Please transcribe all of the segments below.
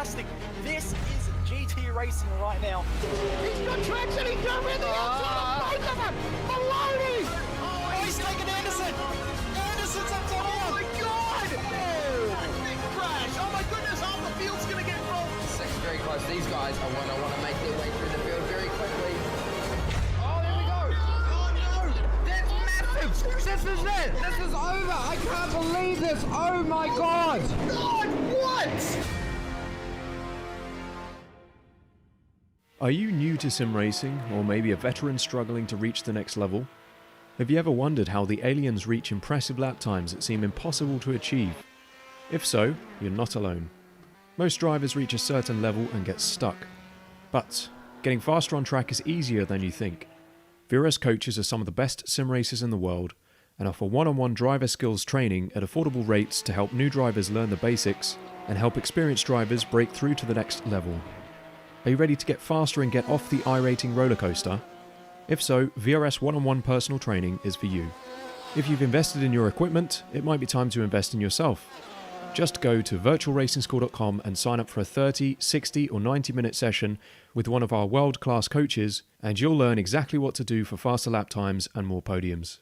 fantastic. This is GT racing right now. He's got traction, he's got everything outside of both of them. Maloney! Oh, he's taking Anderson. Anderson's up top here. Oh my God! Big crash. Oh my goodness, half the field's going to get involved. Six very close. These guys are want to make their way through the field very quickly. Oh, there we go. Oh no! That's massive! This is it! This is over! I can't believe this! Oh my God! God, what? Are you new to sim racing, or maybe a veteran struggling to reach the next level? Have you ever wondered how the aliens reach impressive lap times that seem impossible to achieve? If so, you're not alone. Most drivers reach a certain level and get stuck. But getting faster on track is easier than you think. VRS coaches are some of the best sim racers in the world and offer one-on-one driver skills training at affordable rates to help new drivers learn the basics and help experienced drivers break through to the next level. Are you ready to get faster and get off the iRacing roller coaster? If so, VRS one-on-one personal training is for you. If you've invested in your equipment, it might be time to invest in yourself. Just go to virtualracingschool.com and sign up for a 30, 60 or 90-minute session with one of our world-class coaches, and you'll learn exactly what to do for faster lap times and more podiums.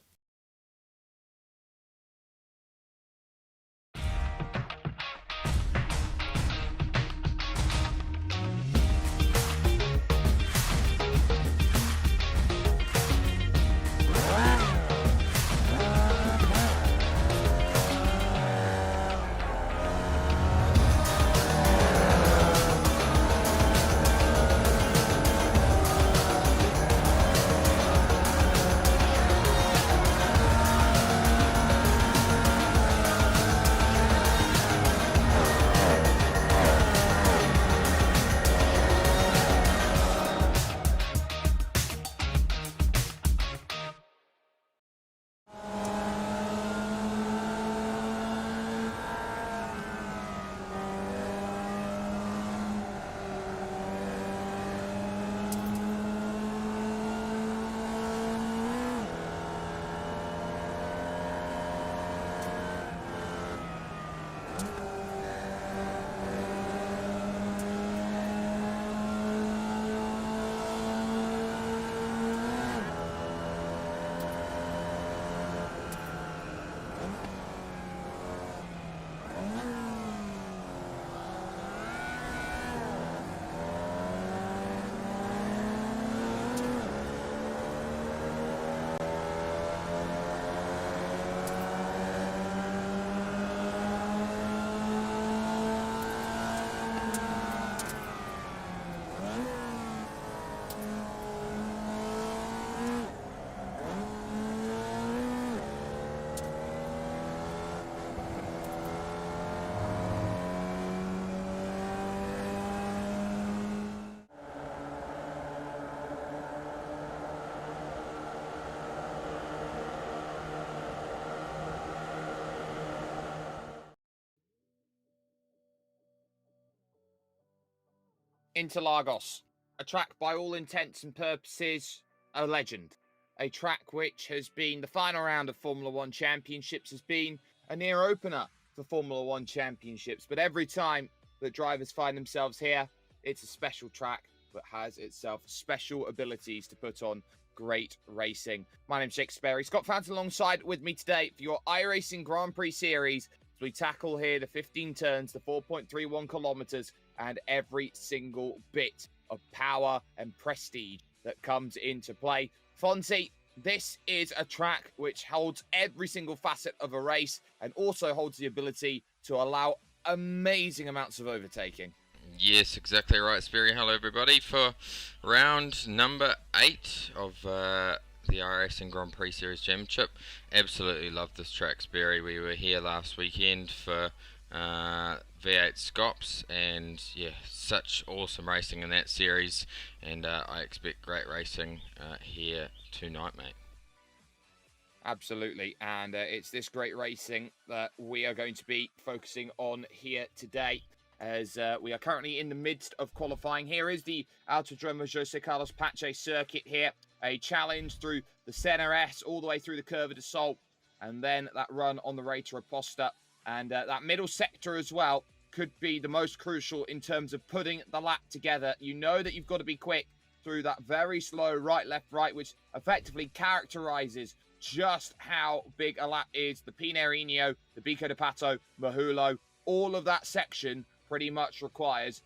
Interlagos, a track by all intents and purposes, a legend. A track which has been the final round of Formula One Championships, has been a near opener for Formula One Championships. But every time that drivers find themselves here, it's a special track that has itself special abilities to put on great racing. My name's Jake Sperry. Scott Fountain alongside with me today for your iRacing Grand Prix Series as we tackle here the 15 turns, the 4.31 kilometers, and every single bit of power and prestige that comes into play. Fonzie, this is a track which holds every single facet of a race and also holds the ability to allow amazing amounts of overtaking. Yes, exactly right, Sperry. Hello, everybody, for round number 8 of the iRacing Grand Prix Series Championship. Absolutely love this track, Sperry. We were here last weekend for V8 Scops, and yeah, such awesome racing in that series, and I expect great racing here tonight, mate. Absolutely, and it's this great racing that we are going to be focusing on here today, as we are currently in the midst of qualifying. Here is the Autodromo José Carlos Pache circuit here, a challenge through the Senna S all the way through the Curva de Sol, and then that run on the Reta Aposta, and that middle sector as well could be the most crucial in terms of putting the lap together. You know that you've got to be quick through that very slow right, left, right, which effectively characterizes just how big a lap is. The Pineirinho, the Bico de Pato, Mahulo, all of that section pretty much requires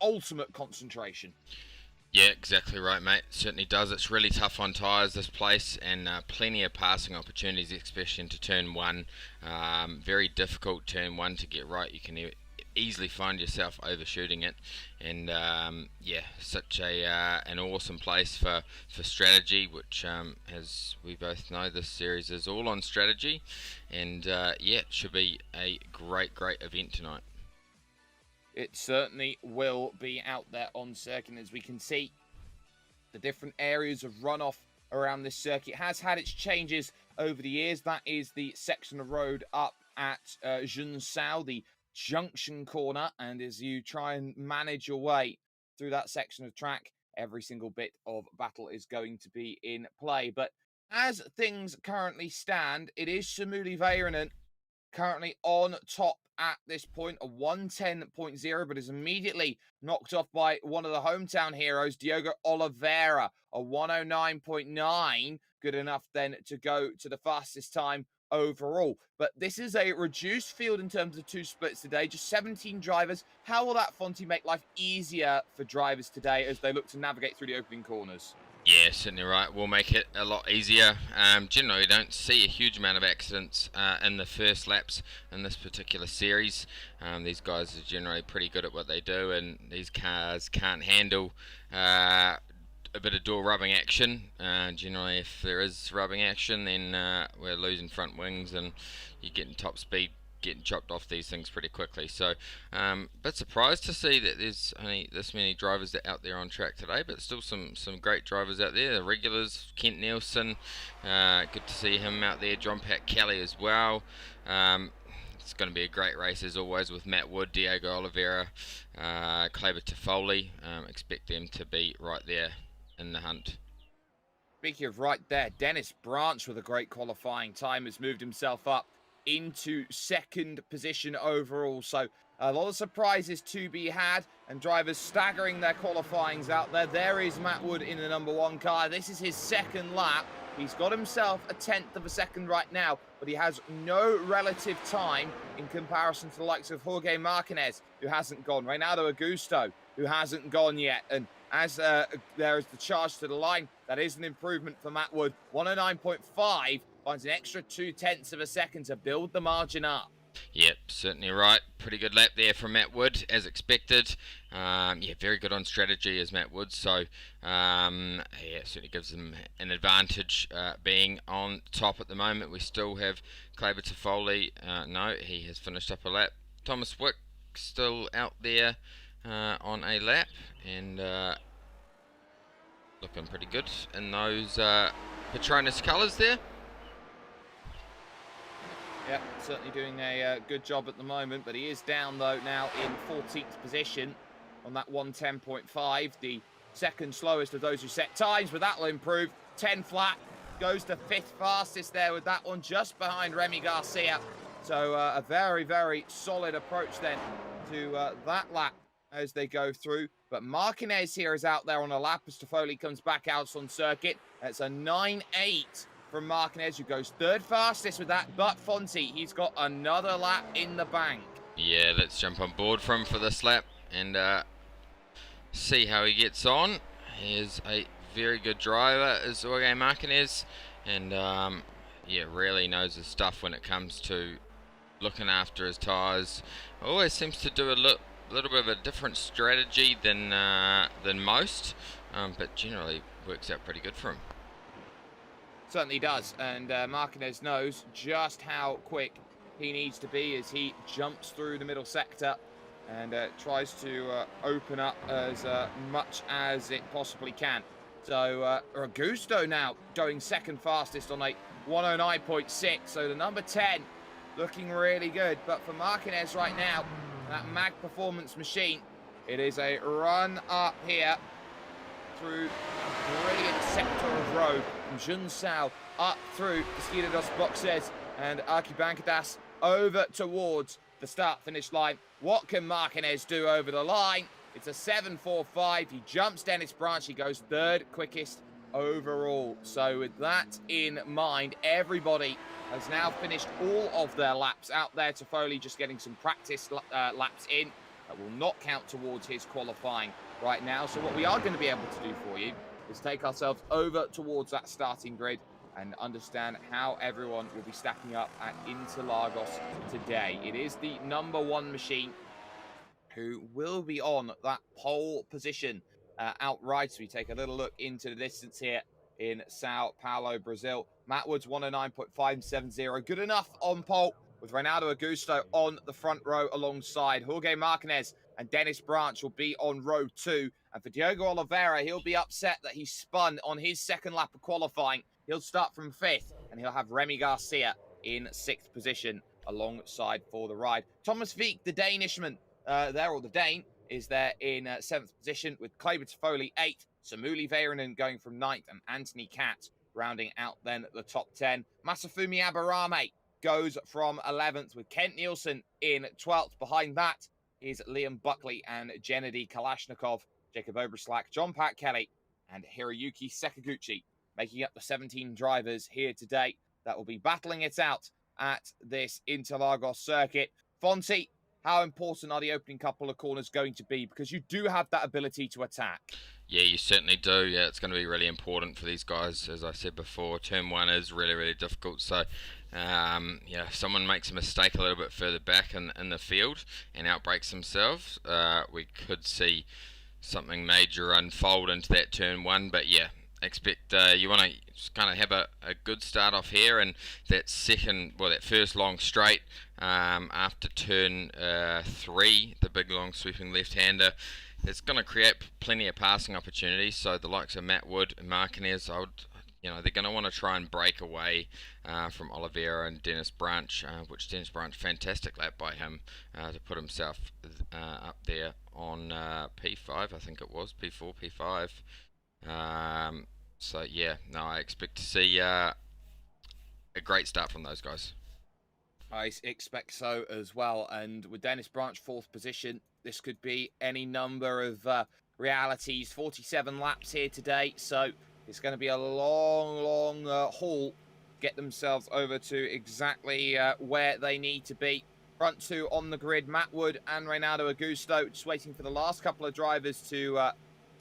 ultimate concentration. Yeah, exactly right, mate. Certainly does. It's really tough on tyres, this place, and plenty of passing opportunities, especially into turn one. Very difficult turn one to get right. You can easily find yourself overshooting it, and yeah, such an awesome place for strategy, which as we both know, this series is all on strategy, and yeah, it should be a great event tonight. It certainly will be out there on circuit. As we can see, the different areas of runoff around this circuit has had its changes over the years. That is the section of road up at Junsao, the junction corner. And as you try and manage your way through that section of track, every single bit of battle is going to be in play. But as things currently stand, it is Samuli Väyrynen currently on top at this point, a 110.0, but is immediately knocked off by one of the hometown heroes, Diogo Oliveira, a 109.9, good enough then to go to the fastest time overall. But this is a reduced field in terms of two splits today, just 17 drivers. How will that, Fonty, make life easier for drivers today as they look to navigate through the opening corners? Yeah, certainly right. We'll make it a lot easier. Generally, don't see a huge amount of accidents in the first laps in this particular series. These guys are generally pretty good at what they do, and these cars can't handle a bit of door rubbing action. Generally, if there is rubbing action, then we're losing front wings, and you're getting top speed, getting chopped off these things pretty quickly. So bit surprised to see that there's only this many drivers out there on track today, but still some great drivers out there. The regulars, Kent Nielsen, good to see him out there. John Pat Kelly as well. It's going to be a great race as always with Matt Wood, Diogo Oliveira, Kleber Toffoli. Expect them to be right there in the hunt. Speaking of right there, Dennis Branch with a great qualifying time has moved himself up into second position overall. So a lot of surprises to be had, and drivers staggering their qualifyings out there. There is Matt Wood in the number one car. This is his second lap. He's got himself a 10th of a second right now, but he has no relative time in comparison to the likes of Jorge Martinez, who hasn't gone, Reynaldo Augusto, who hasn't gone yet. And as there is the charge to the line, that is an improvement for Matt Wood. 109.5 finds an extra 0.2 of a second to build the margin up. Yep, certainly right. Pretty good lap there from Matt Wood, as expected. Yeah, very good on strategy as Matt Wood, so yeah, certainly gives them an advantage being on top at the moment. We still have Kleber Toffoli. No, he has finished up a lap. Thomas Wick still out there on a lap, and looking pretty good in those Petronas colours there. Yep, certainly doing a good job at the moment, but he is down though now in 14th position on that 110.5, the second slowest of those who set times, but that will improve. 10 flat, goes to 5th fastest there with that one, just behind Remy Garcia. So a very solid approach then to that lap as they go through. But Martinez here is out there on a lap as Toffoli comes back out on circuit. It's a 9.8 from Martinez, who goes third fastest with that. But Fonty, he's got another lap in the bank. Yeah, let's jump on board for him for this lap and see how he gets on. He is a very good driver, is Jorge Martinez, and yeah, really knows his stuff when it comes to looking after his tyres. Always seems to do a little bit of a different strategy than most, but generally works out pretty good for him. Certainly does, and Martinez knows just how quick he needs to be as he jumps through the middle sector and tries to open up as much as it possibly can. So Augusto now going second fastest on a 109.6, so the number 10 looking really good. But for Martinez right now, that Mag Performance machine, it is a run up here through a brilliant sector of road from Junsao up through Esquina dos Boxes and Arquibancadas over towards the start-finish line. What can Marquez do over the line? It's a 7.45. He jumps Dennis Branch. He goes third quickest overall. So with that in mind, everybody has now finished all of their laps out there. Toffoli just getting some practice laps in. That will not count towards his qualifying right now. So what we are going to be able to do for you is take ourselves over towards that starting grid and understand how everyone will be stacking up at Interlagos today. It is the #1 machine who will be on that pole position outright. So we take a little look into the distance here in Sao Paulo, Brazil. Matt Woods 109.570, good enough on pole, with Reinaldo Augusto on the front row alongside Jorge Marquez, and Dennis Branch will be on row 2. And for Diogo Oliveira, he'll be upset that he spun on his second lap of qualifying. He'll start from 5th, and he'll have Remy Garcia in 6th position alongside for the ride. Thomas Wieck, the Danishman, the Dane, is there in 7th position, with Kleber Toffoli 8th, Samuli Väyrynen going from 9th, and Anthony Katz rounding out then the top 10. Masafumi Abarame goes from 11th, with Kent Nielsen in 12th. Behind that is Liam Buckley and Gennady Kalashnikov, Jacob Oberslack, John Pat Kelly, and Hiroyuki Sekaguchi, making up the 17 drivers here today that will be battling it out at this Interlagos circuit. Fonty, how important are the opening couple of corners going to be? Because you do have that ability to attack. Yeah, you certainly do. Yeah, it's going to be really important for these guys. As I said before, turn 1 is really, really difficult. So, yeah, if someone makes a mistake a little bit further back in the field and outbreaks themselves, we could see something major unfold into that turn 1. But yeah, expect you want to just kind of have a good start off here, and that first long straight after turn 3, the big long sweeping left-hander, it's going to create plenty of passing opportunities. So the likes of Matt Wood and Marquez, they're going to want to try and break away from Oliveira and Dennis Branch, which Dennis Branch, fantastic lap by him to put himself up there on P5, I think it was, P4, P5. So yeah, no, I expect to see a great start from those guys. I expect so as well. And with Dennis Branch 4th position, this could be any number of realities. 47 laps here today, so it's going to be a long haul. Get themselves over to exactly where they need to be. Front 2 on the grid, Matt Wood and Reinaldo Augusto, just waiting for the last couple of drivers to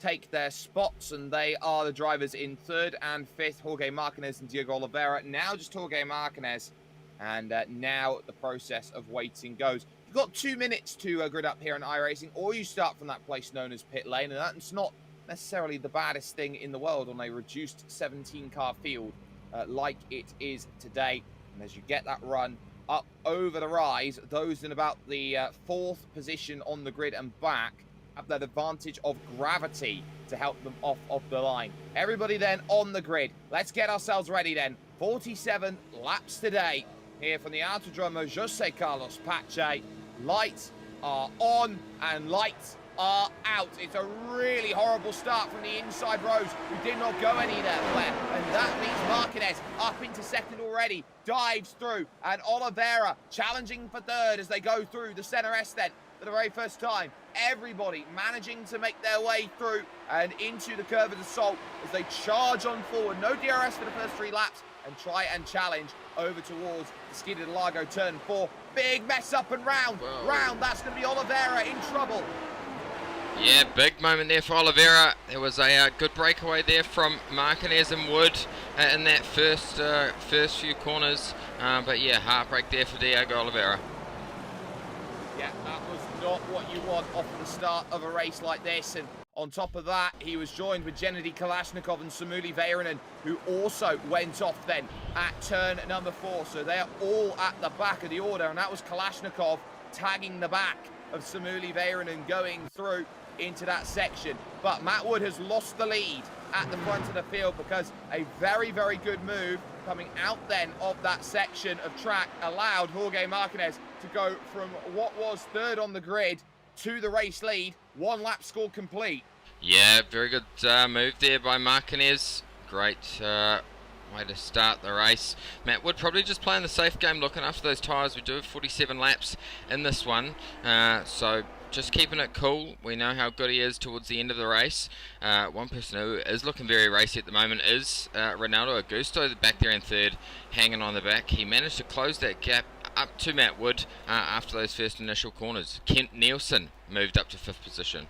take their spots, and they are the drivers in 3rd and 5th, Jorge Marquez and Diogo Oliveira. Now just Jorge Marquez, and now the process of waiting goes. You've got 2 minutes to grid up here in iRacing, or you start from that place known as pit lane, and that's not necessarily the baddest thing in the world on a reduced 17-car field like it is today. And as you get that run up over the rise, those in about the 4th position on the grid and back have that advantage of gravity to help them off of the line. Everybody then on the grid. Let's get ourselves ready then. 47 laps today here from the Autodromo José Carlos Pache. Lights are on and lights are out. It's a really horrible start from the inside rows. We did not go anywhere, and that means Marquez up into 2nd already, dives through, and Oliveira challenging for 3rd as they go through the center S then for the very first time. Everybody managing to make their way through and into the curve of the salt as they charge on forward. No DRS for the first 3 laps, and try and challenge over towards the Skided Lago turn 4. Big mess up and round. That's going to be Oliveira in trouble. Yeah, big moment there for Oliveira. There was a good breakaway there from Marquez and Wood in that first few corners. But yeah, heartbreak there for Diogo Oliveira. Yeah, that was not what you want off the start of a race like this. And on top of that, he was joined with Gennady Kalashnikov and Samuli Väyrynen, who also went off then at turn number 4. So they're all at the back of the order, and that was Kalashnikov tagging the back of Samuli Väyrynen going through into that section. But Matt Wood has lost the lead at the front of the field because a very, very good move coming out then of that section of track allowed Jorge Marquez to go from what was 3rd on the grid to the race lead. 1 lap score complete. Yeah, very good move there by Marquez. Great way to start the race. Matt Wood probably just playing the safe game, looking after those tyres. We do have 47 laps in this one, so just keeping it cool. We know how good he is towards the end of the race. One person who is looking very racy at the moment is Ronaldo Augusto, back there in third, hanging on the back. He managed to close that gap up to Matt Wood after those first initial corners. Kent Nielsen moved up to 5th position.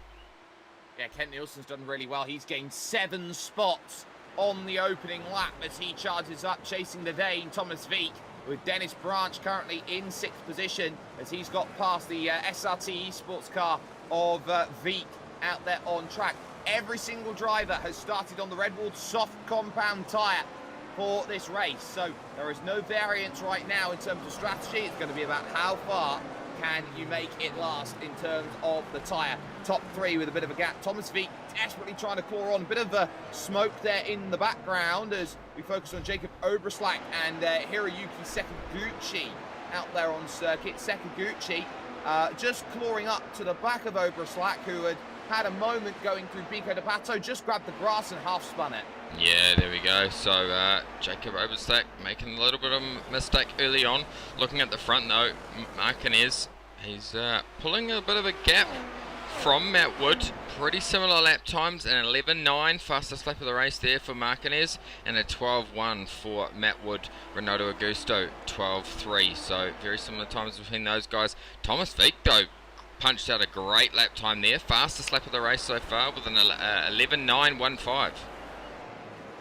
Yeah, Kent Nielsen's done really well. He's gained 7 spots on the opening lap as he charges up, chasing the Dane, Thomas Veek, with Dennis Branch currently in 6th position as he's got past the SRT esports car of Veek out there on track. Every single driver has started on the Redwood soft compound tyre for this race, so there is no variance right now in terms of strategy. It's going to be about how far can you make it last in terms of the tyre. Top 3 with a bit of a gap. Thomas Veek desperately trying to claw on. A bit of smoke there in the background as we focus on Jacob Oberslack and Hiroyuki Sekaguchi out there on circuit. Sekaguchi just clawing up to the back of Oberslack, who had a moment going through Bico de Pato, just grabbed the grass and half spun it. Yeah, there we go. So Jacob Oberslack making a little bit of a mistake early on. Looking at the front though, Martinez, he's pulling a bit of a gap from Matt Wood. Pretty similar lap times, an 11.9 fastest lap of the race there for Martinez, and a 12.1 for Matt Wood. Ronaldo Augusto 12.3, so very similar times between those guys. Thomas Veek though punched out a great lap time there, fastest lap of the race so far with an 11.915.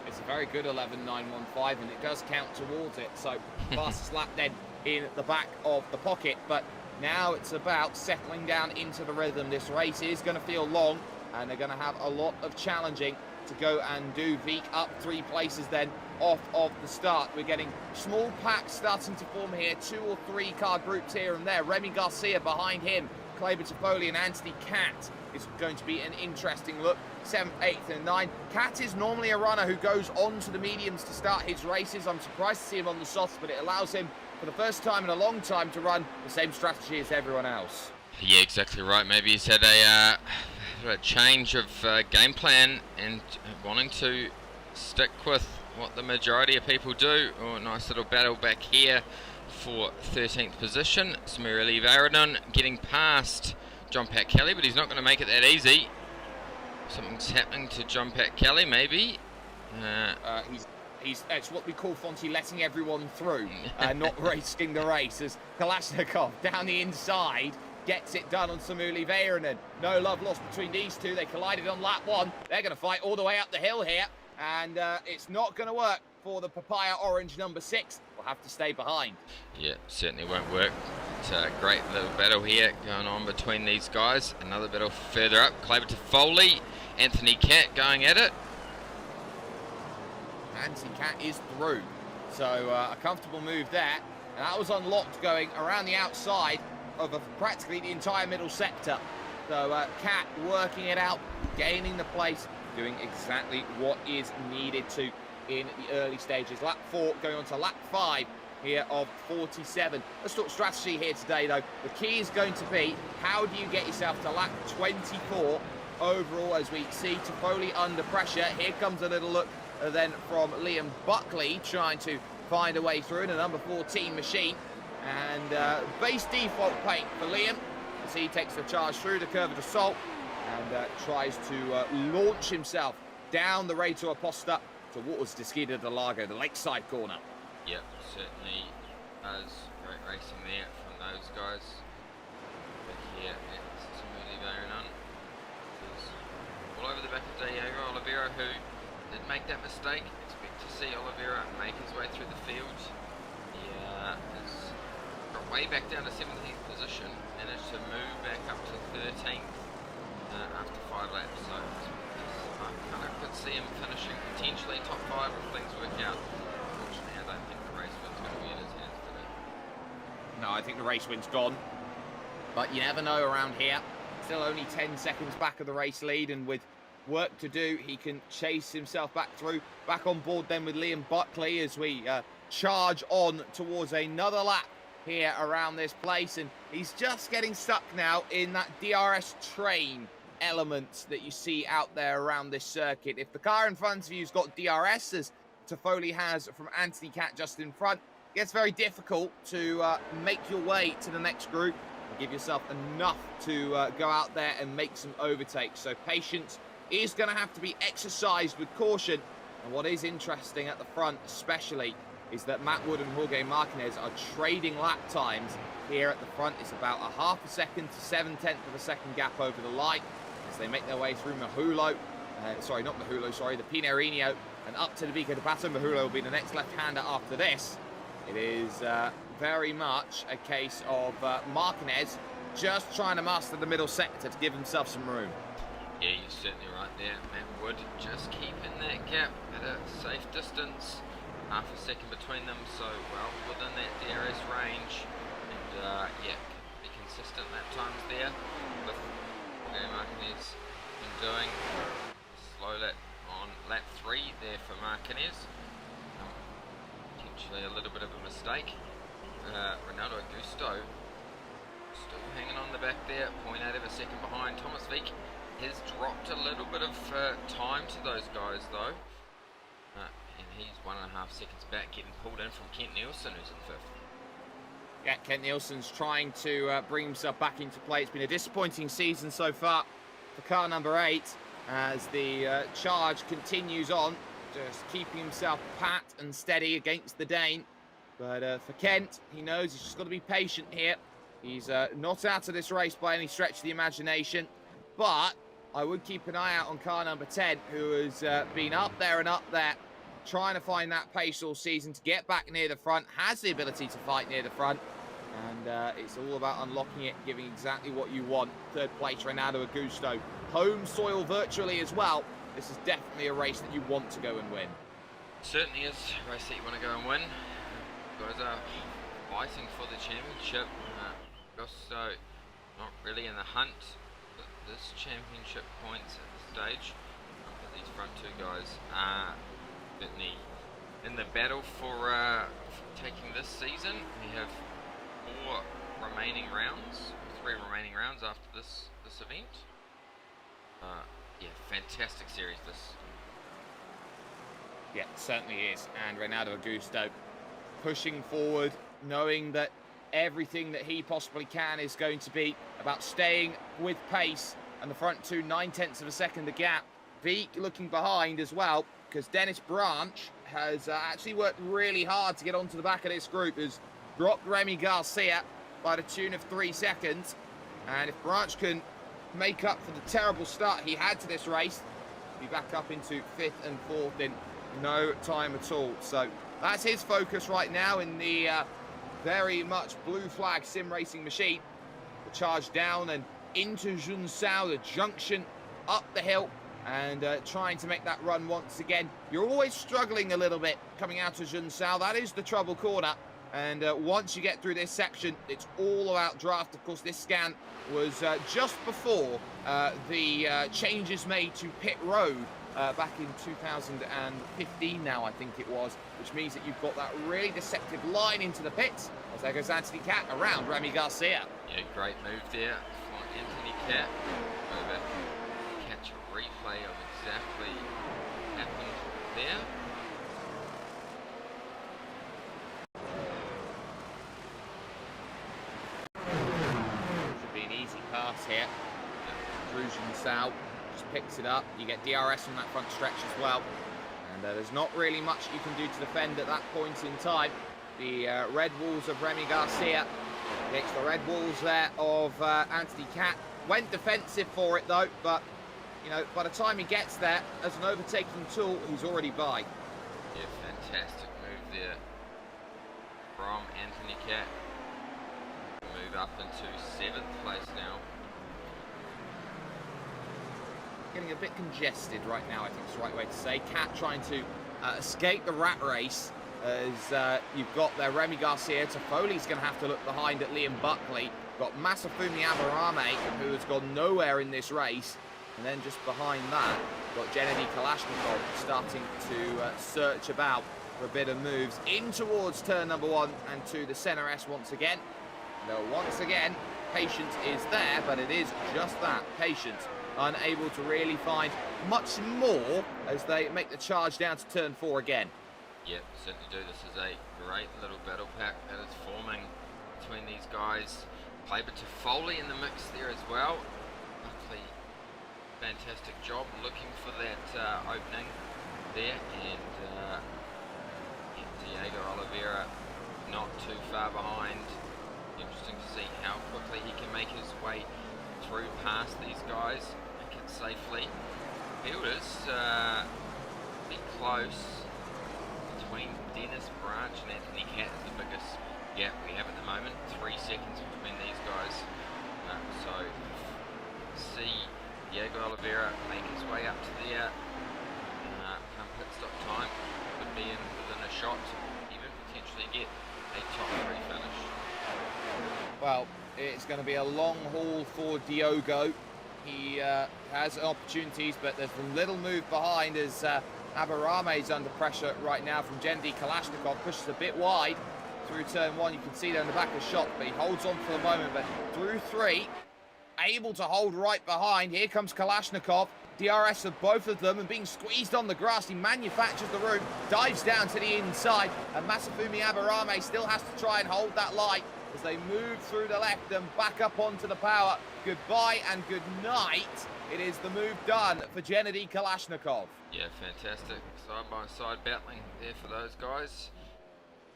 It's a very good 11.915 and it does count towards it, so fastest lap then in the back of the pocket. But now it's about settling down into the rhythm. This race is going to feel long and they're going to have a lot of challenging to go and do. Veek up 3 places then off of the start. We're getting small packs starting to form here, 2 or 3 car groups here and there. Remy Garcia behind him, Kleber Toffoli and Anthony Cat is going to be an interesting look. 7th, 8th and 9th. Cat is normally a runner who goes on to the mediums to start his races. I'm surprised to see him on the softs, but it allows him for the first time in a long time to run the same strategy as everyone else. Yeah, exactly right. Maybe he's had a change of game plan and wanting to stick with what the majority of people do. Oh, nice little battle back here for 13th position. Smirili Varadon getting past John Pat Kelly, but he's not going to make it that easy. Something's happening to John Pat Kelly, maybe. It's what we call Fonty letting everyone through, not racing the race, as Kalashnikov down the inside gets it done on Samuli Vairanen. No love lost between these two. They collided on lap 1. They're going to fight all the way up the hill here, and it's not going to work for the Papaya Orange number 6. Will have to stay behind. Yeah, certainly won't work. It's a great little battle here going on between these guys. Another battle further up. Kleber Toffoli, Anthony Cat going at it. Anthony Cat is through. So a comfortable move there. And that was unlocked going around the outside of practically the entire middle sector. So Cat working it out, gaining the place, doing exactly what is needed to in the early stages. Lap 4 going on to lap 5 here of 47. Let's talk strategy here today though. The key is going to be, how do you get yourself to lap 24 overall as we see Toffoli under pressure. Here comes a little look then from Liam Buckley trying to find a way through in a number 14 machine. And base default paint for Liam as he takes the charge through the curve of the salt and tries to launch himself down the Reto Aposta towards Desquita del Lago, the lakeside corner. Yep, certainly does. Great racing there from those guys. But here it's Samuli Vairanen. All over the back of Diego Oliveira, who did make that mistake. Expect to see Oliveira make his way through the field. He has got way back down to 17th position, managed to move back up to 13th after 5 laps. So I kind of could see him finishing potentially top 5 if things work out. Unfortunately, I don't think the race win's going to be in his hands today. No, I think the race win's gone. But you never know around here. Still only 10 seconds back of the race lead, and with work to do, he can chase himself back through. Back on board then with Liam Buckley as we charge on towards another lap here around this place. And he's just getting stuck now in that DRS train element that you see out there around this circuit. If the car in front of you's got DRS, there's Toffoli has from Anthony Cat just in front. It gets very difficult to make your way to the next group and give yourself enough to go out there and make some overtakes. So patience is going to have to be exercised with caution. And what is interesting at the front especially is that Matt Wood and Jorge Martinez are trading lap times. Here at the front, it's about a half a second to 7/10 of a second gap over the line as they make their way through Mahulo. The Pineirinho and up to the Vico de Pato. Mahulo will be the next left-hander after this. It is very much a case of Martinez just trying to master the middle sector to give himself some room. Yeah, you're certainly right there. Matt Wood just keeping that gap at a safe distance. Half a second between them, so well within that DRS range. And yeah, be consistent lap times there with Jorge Martinez been doing. Slow lap on lap 3 there for Martinez. Potentially a little bit of a mistake. Ronaldo Augusto still hanging on the back there, 0.8 of a second behind. Thomas Vik has dropped a little bit of time to those guys though. And he's 1.5 seconds back, getting pulled in from Kent Nielsen, who's in 5th. Yeah, Kent Nielsen's trying to bring himself back into play. It's been a disappointing season so far for car number 8 as the charge continues on, just keeping himself pat and steady against the Dane. But for Kent, he knows he's just got to be patient here. He's not out of this race by any stretch of the imagination, but I would keep an eye out on car number 10, who has been up there, trying to find that pace all season to get back near the front, has the ability to fight near the front, and it's all about unlocking it, giving exactly what you want. 3rd place, Ronaldo Augusto. Home soil virtually as well. This is definitely a race that you want to go and win. Certainly is a race that you want to go and win. You guys are fighting for the championship. Augusto not really in the hunt for this championship points at this stage. But these front 2 guys are certainly in the battle for taking this season. We have 3 remaining rounds after this event. Yeah, fantastic series this. Yeah, certainly is. And Ronaldo Augusto pushing forward, knowing that everything that he possibly can is going to be about staying with pace, and the front 2 9/10 of a second the gap. Vik looking behind as well, because Dennis Branch has actually worked really hard to get onto the back of this group, has dropped Remy Garcia by the tune of 3 seconds. And if Branch can make up for the terrible start he had to this race, be back up into 5th and 4th in no time at all. So that's his focus right now in the very much blue flag sim racing machine. The charge down and into Junsao, the junction up the hill, and trying to make that run once again. You're always struggling a little bit coming out of Junsao. That is the trouble corner. And once you get through this section, it's all about draft. Of course, this scan was just before the changes made to pit road back in 2015 now, I think it was, which means that you've got that really deceptive line into the pits. As there goes Anthony Cat around Remy Garcia. Yeah, great move there for Anthony Cat. Go back and catch a replay of exactly what happened there. Pass here. Drusian Sal just picks it up. You get DRS on that front stretch as well. And there's not really much you can do to defend at that point in time. The red walls of Remy Garcia against the red walls there of Anthony Cat. Went defensive for it though, but you know, by the time he gets there as an overtaking tool, he's already by. Yeah, fantastic move there from Anthony Cat. Move up into 7th place now. Getting a bit congested right now, I think is the right way to say. Cat trying to escape the rat race as you've got there Remy Garcia. Toffoli's going to have to look behind at Liam Buckley. Got Masafumi Abarame, who has gone nowhere in this race. And then just behind that, got Gennady Kalashnikov starting to search about for a bit of moves in towards turn number 1 and 2, the center S once again. Though once again, patience is there, but it is just that, patience. Unable to really find much more as they make the charge down to turn 4 again. Yep, certainly do. This is a great little battle pack that is forming between these guys. Played to Foley in the mix there as well. Buckley, fantastic job looking for that opening there, and Diego Oliveira not too far behind. Interesting to see how quickly he can make his way through past these guys, make it safely. Fielders be close between Dennis Branch and Anthony Cat is the biggest gap we have at the moment. 3 seconds between these guys. So see Diego Oliveira make his way up to there. Come pit stop time, could be within a shot, even potentially get a top 3 finish. Well, it's going to be a long haul for Diogo. He has opportunities, but there's a little move behind as Abarame's under pressure right now from Gennady Kalashnikov. Pushes a bit wide through turn 1. You can see there in the back of shot, but he holds on for the moment. But through 3, able to hold right behind. Here comes Kalashnikov. DRS of both of them and being squeezed on the grass. He manufactures the route, dives down to the inside, and Masafumi Abarame still has to try and hold that line as they move through the left and back up onto the power. Goodbye and good night. It is the move done for Gennady Kalashnikov. Yeah, fantastic. Side by side battling there for those guys.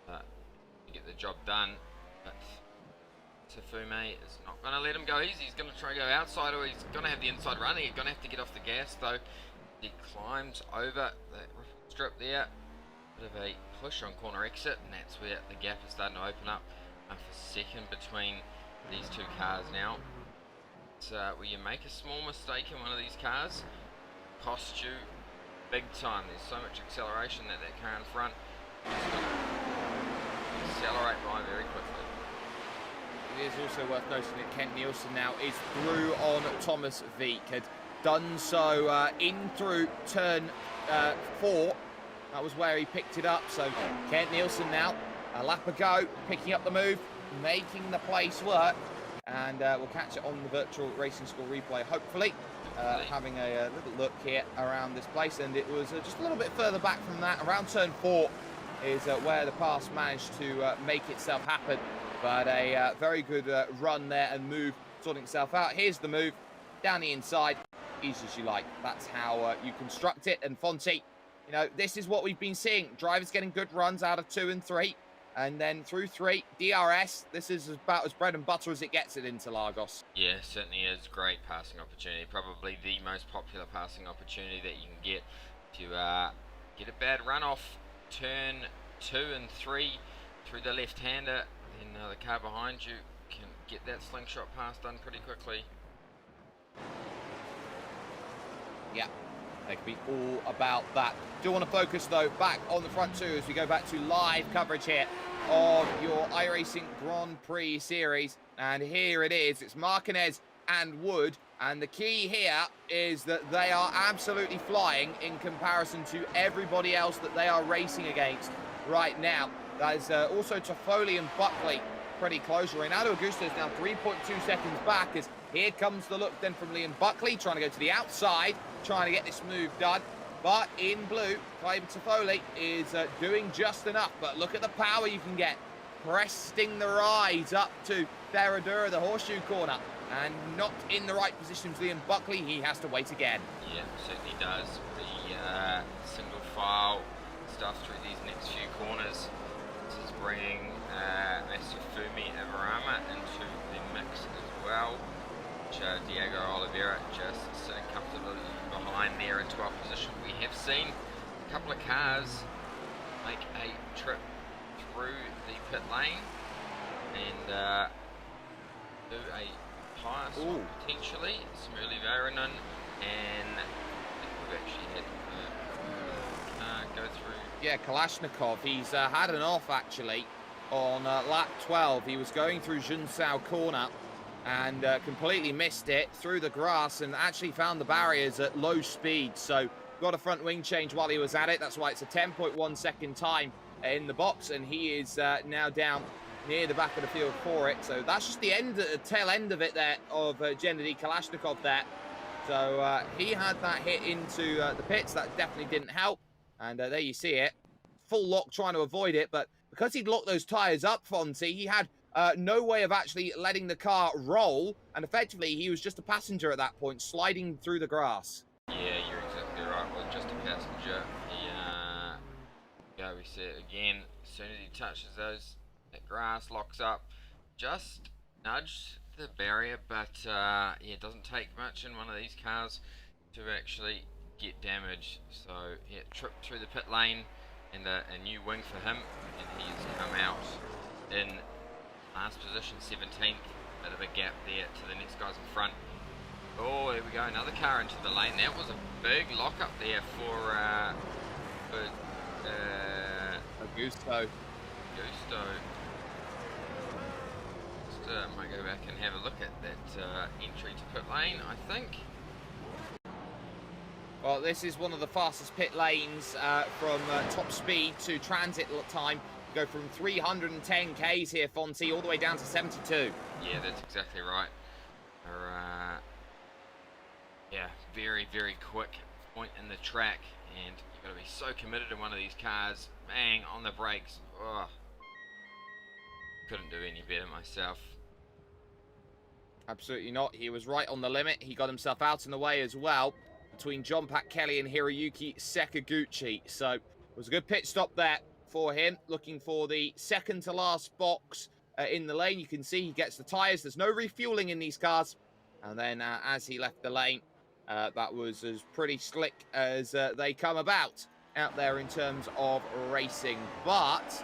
To get the job done, but Tafume is not going to let him go easy. He's going to try and go outside, or he's going to have the inside run. He's going to have to get off the gas, though. He climbs over that strip there. Bit of a push on corner exit, and that's where the gap is starting to open up for second between these two cars now. So where you make a small mistake in one of these cars, costs you big time. There's so much acceleration that car in front is going to accelerate by very quickly. It is also worth noting that Kent Nielsen now is through on Thomas Veek. Had done so in through turn 4. That was where he picked it up. So Kent Nielsen now, a lap ago, picking up the move, making the place work. And we'll catch it on the virtual racing school replay, hopefully. Having a little look here around this place. And it was just a little bit further back from that. Around turn 4 is where the pass managed to make itself happen. But a very good run there and move sorting itself out. Here's the move down the inside. Easy as you like. That's how you construct it. And Fonte, you know, this is what we've been seeing. Drivers getting good runs out of 2 and 3. And then through 3, DRS. This is about as bread and butter as it gets at Interlagos. Yeah, certainly is. Great passing opportunity. Probably the most popular passing opportunity that you can get to get a bad run off turn 2 and 3 through the left-hander. Then the car behind you can get that slingshot pass done pretty quickly. Yeah, they can be all about that. Do want to focus, though, back on the front 2 as we go back to live coverage here of your iRacing Grand Prix Series. And here it is. It's Martinez and Wood. And the key here is that they are absolutely flying in comparison to everybody else that they are racing against right now. That is also Toffoli and Buckley pretty close. Renato Augusto is now 3.2 seconds back as here comes the look then from Liam Buckley, trying to go to the outside, trying to get this move done. But in blue, Clive Toffoli is doing just enough. But look at the power you can get. Cresting the rise up to Ferradura, the horseshoe corner. And not in the right position for Liam Buckley. He has to wait again. Yeah, certainly does. The single file stuff through these next few corners. This is bringing Masafumi Avarama into the mix as well. Diego Oliveira just sitting comfortably behind there in 12th position. We have seen a couple of cars make a trip through the pit lane and do a tyre swap potentially. Some early Varinen, and I think we've actually had go through. Yeah, Kalashnikov, he's had an off actually on lap 12. He was going through Junsao corner and completely missed it through the grass and actually found the barriers at low speed. So got a front wing change while he was at it. That's why it's a 10.1 second time in the box, and he is now down near the back of the field for it. So that's just the tail end of it there of Gennady Kalashnikov there. So he had that hit into the pits. That definitely didn't help. And there you see it. full lock trying to avoid it, but because he'd locked those tyres up, Fonzie, he had no way of actually letting the car roll, and effectively he was just a passenger at that point, sliding through the grass. Yeah, you're exactly right. Well, just a passenger. We see it again. As soon as he touches that grass locks up. Just nudged the barrier, but yeah, it doesn't take much in one of these cars to actually get damaged. So yeah, tripped through the pit lane, and a new wing for him, and he's come out in last position, 17th. Bit of a gap there to the next guys in front. Oh, there we go, another car into the lane. That was a big lock up there for Augusto. Might go back and have a look at that entry to pit lane, I think. Well, this is one of the fastest pit lanes from top speed to transit time. Go from 310 Ks here, Fonzie, all the way down to 72. Yeah, that's exactly right. Yeah, very, very quick point in the track, and you've got to be so committed in one of these cars. Bang, on the brakes. Oh, couldn't do any better myself. Absolutely not. He was right on the limit. He got himself out in the way as well between John Pat Kelly and Hiroyuki Sakaguchi. So it was a good pit stop there for him. Looking for the second to last box in the lane. You can see he gets the tyres. There's no refueling in these cars. And then as he left the lane, that was as pretty slick as they come about out there in terms of racing. But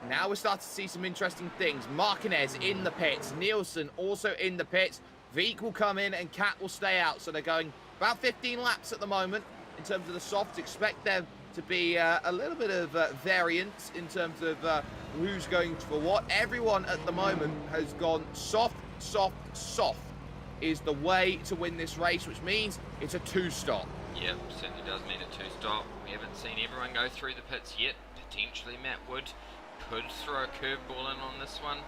now we're starting to see some interesting things. Marquez in the pits. Nielsen also in the pits. Veek will come in and Cat will stay out. So they're going about 15 laps at the moment in terms of the softs. Expect there to be a little bit of variance in terms of who's going for what. Everyone at the moment has gone soft, soft, soft is the way to win this race, which means it's a two-stop. Yep, certainly does mean a two-stop. We haven't seen everyone go through the pits yet. Potentially Matt Wood could throw a curveball in on this one.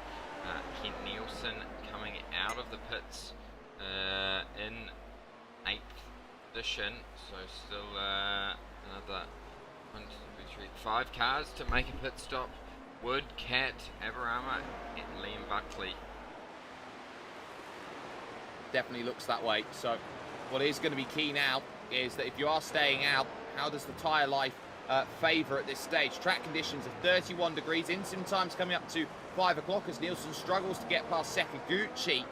Kent Nielsen coming out of the pits in 8th position, so still another 1, 2, 3, 5 cars to make a pit stop. Wood, Cat, Aberama, and Liam Buckley. Definitely looks that way. So what is going to be key now is that if you are staying out, how does the tyre life favour at this stage? Track conditions are 31 degrees. Incident time's coming up to 5 o'clock as Nielsen struggles to get past Sakaguchi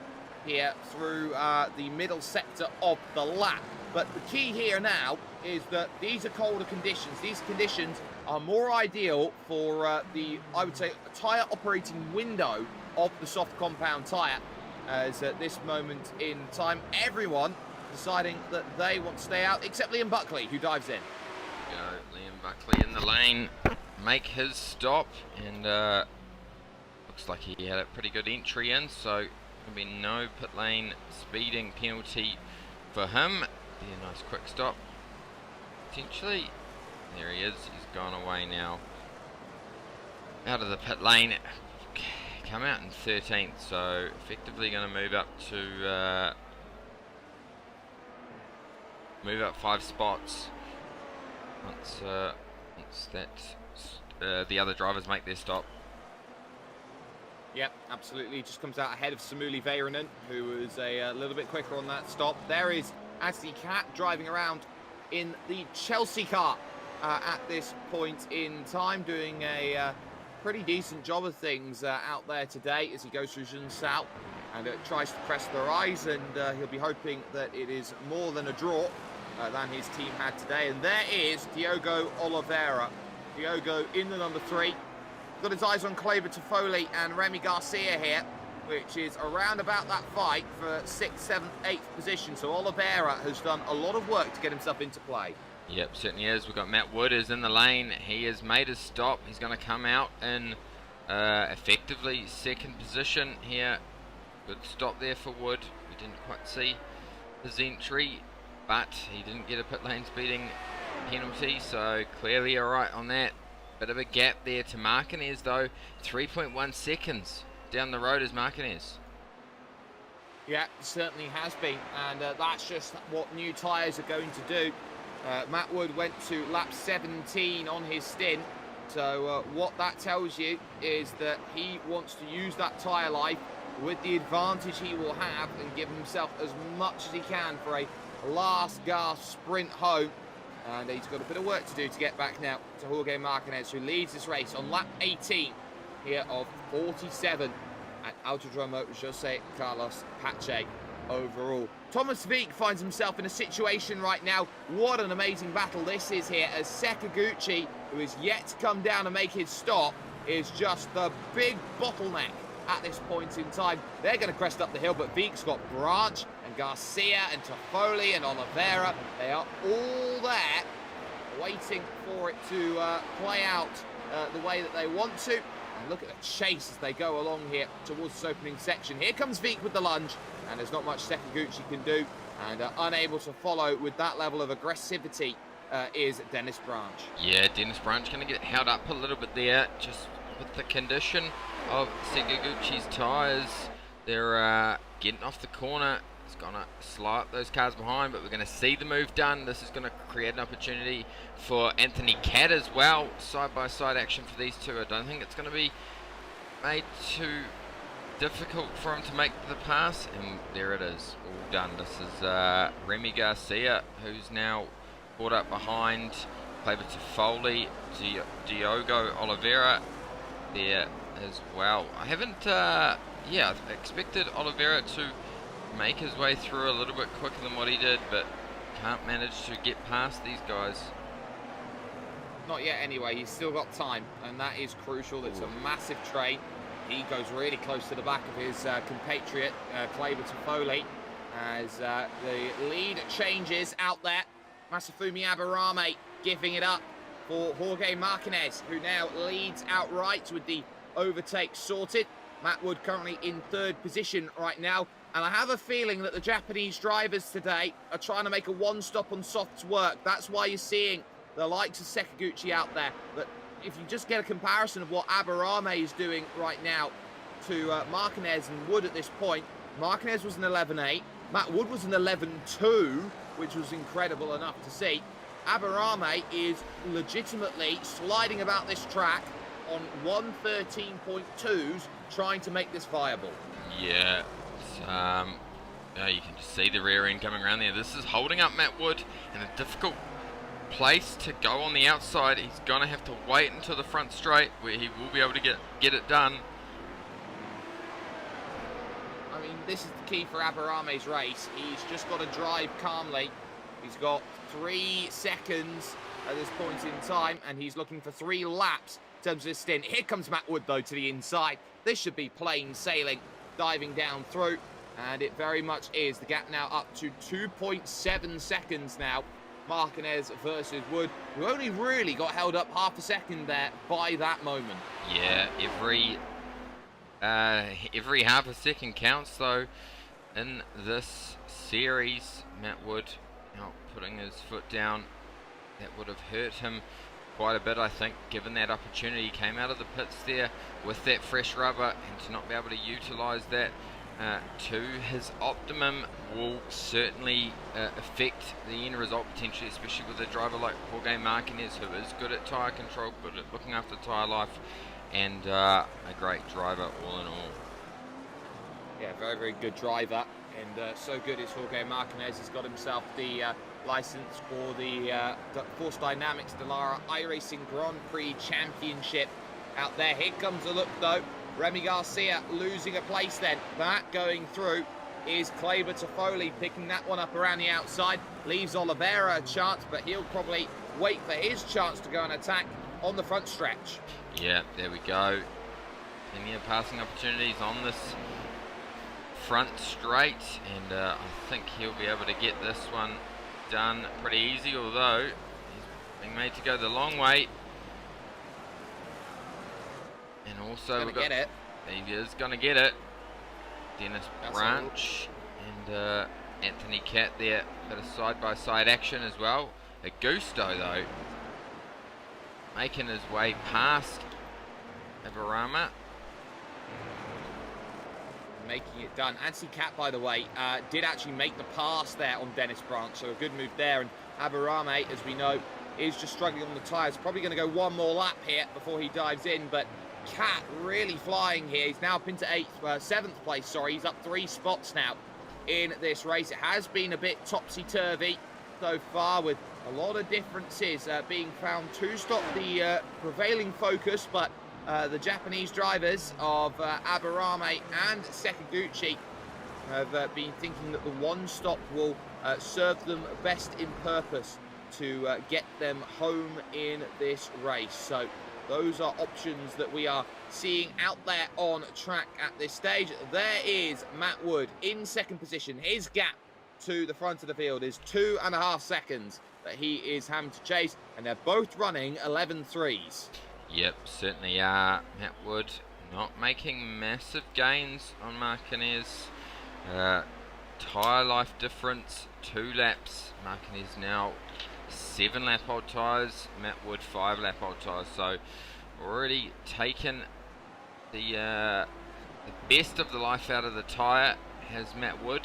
here through the middle sector of the lap. But the key here now is that these are colder conditions. These conditions are more ideal for I would say, tyre operating window of the soft compound tyre. As at this moment in time, everyone deciding that they want to stay out, except Liam Buckley, who dives in. Go, Liam Buckley in the lane, make his stop, and looks like he had a pretty good entry in, so there'll be no pit lane speeding penalty for him. Be a nice quick stop. Potentially, there he is, he's gone away now. Out of the pit lane. Come out in 13th, so effectively going to move up 5 spots once the other drivers make their stop. Yep, absolutely. Just comes out ahead of Samuli Väyrynen, who was a little bit quicker on that stop. There is Ashley Cat driving around in the Chelsea car at this point in time, doing a pretty decent job of things out there today as he goes through Junsao and tries to press the rise, and he'll be hoping that it is more than a draw than his team had today. And there is Diogo Oliveira. Diogo in the number 3. Got his eyes on Kleber Toffoli and Remy Garcia here, which is around about that fight for 6th, 7th, 8th position. So Oliveira has done a lot of work to get himself into play. Yep, certainly is. We've got Matt Wood is in the lane. He has made his stop. He's going to come out in effectively 2nd position here. Good stop there for Wood. We didn't quite see his entry, but he didn't get a pit lane speeding penalty, so clearly alright on that. Bit of a gap there to Marquez though. 3.1 seconds down the road is Marquez. Yeah, certainly has been, and that's just what new tyres are going to do. Matt Wood went to lap 17 on his stint, So what that tells you is that he wants to use that tyre life with the advantage he will have and give himself as much as he can for a last gasp sprint home. And he's got a bit of work to do to get back now to Jorge Martinez, who leads this race on lap 18 here of 47 at Autodromo José Carlos Pache overall. Thomas Vieck finds himself in a situation right now. What an amazing battle this is here, as Sekiguchi, who is yet to come down and make his stop, is just the big bottleneck at this point in time. They're going to crest up the hill, but Vieck's got Branch and Garcia and Toffoli and Oliveira. They are all there waiting for it to play out the way that they want to. And look at the chase as they go along here towards this opening section. Here comes Vieck with the lunge, and there's not much Sekiguchi can do, and unable to follow with that level of aggressivity is Dennis Branch. Yeah, Dennis Branch going to get held up a little bit there, just with the condition of Sekiguchi's tyres. They're getting off the corner. It's going to slow up those cars behind, but we're going to see the move done. This is going to create an opportunity for Anthony Catt as well. Side-by-side action for these two. I don't think it's going to be made too difficult for him to make the pass, and there it is, all done. This is Remy Garcia, who's now caught up behind Kleber Toffoli, Diogo Oliveira there as well. I haven't, I expected Oliveira to make his way through a little bit quicker than what he did, but can't manage to get past these guys. Not yet anyway, he's still got time, and that is crucial. It's a massive train. He goes really close to the back of his compatriot, Kleber Toffoli, as the lead changes out there. Masafumi Abarame giving it up for Jorge Martinez, who now leads outright with the overtake sorted. Matt Wood currently in third position right now, and I have a feeling that the Japanese drivers today are trying to make a one-stop on softs work. That's why you're seeing the likes of Sekiguchi out there. But if you just get a comparison of what Abarame is doing right now to Martinez and Wood at this point, Martinez was an 11.8, Matt Wood was an 11.2, which was incredible enough to see. Abarame is legitimately sliding about this track on 113.2s, trying to make this viable. Yeah, you can just see the rear end coming around there. This is holding up Matt Wood in a difficult place to go on the outside. He's going to have to wait until the front straight where he will be able to get it done. I mean, this is the key for Abarame's race. He's just got to drive calmly. He's got 3 seconds at this point in time, and he's looking for 3 laps in terms of his stint. Here comes Matt Wood, though, to the inside. This should be plain sailing, diving down through, and it very much is. The gap now up to 2.7 seconds now. Martinez versus Wood, who only really got held up half a second there by that moment. Yeah, every half a second counts, though, in this series. Matt Wood now putting his foot down. That would have hurt him quite a bit, I think, given that opportunity. He came out of the pits there with that fresh rubber, and to not be able to utilise that to his optimum will certainly affect the end result potentially, especially with a driver like Jorge Martinez, who is good at tyre control, good at looking after tyre life, and a great driver all in all. Yeah, very, very good driver, and so good is Jorge Martinez. He's got himself the license for the Force Dynamics Dallara iRacing Grand Prix Championship out there. Here comes the look, though. Remy Garcia losing a place then. That going through is Kleber Toffoli, picking that one up around the outside. Leaves Oliveira a chance, but he'll probably wait for his chance to go and attack on the front stretch. Yeah, there we go. Plenty of passing opportunities on this front straight, and I think he'll be able to get this one done pretty easy, although he's being made to go the long way. And also Gonna get it. He is going to get it. Dennis Branch and Anthony Catt there. Bit of side-by-side action as well. Augusto, though, making his way past Abarama. Making it done. Anthony Catt, by the way, did actually make the pass there on Dennis Branch, so a good move there. And Abarame, as we know, is just struggling on the tyres. Probably going to go one more lap here before he dives in, but Cat really flying here. He's now up into 7th place, sorry. He's up 3 spots now in this race. It has been a bit topsy-turvy so far, with a lot of differences being found to stop the prevailing focus, but the Japanese drivers of Aberame and Sekiguchi have been thinking that the one stop will serve them best in purpose to get them home in this race. So those are options that we are seeing out there on track at this stage. There is Matt Wood in 2nd position. His gap to the front of the field is 2.5 seconds that he is having to chase, and they're both running 11.3s. Yep, certainly are. Matt Wood not making massive gains on Martinez. Tyre life difference, 2 laps. Martinez now 7 lap old tyres, Matt Wood 5 lap old tyres, so already taken the best of the life out of the tyre has Matt Wood.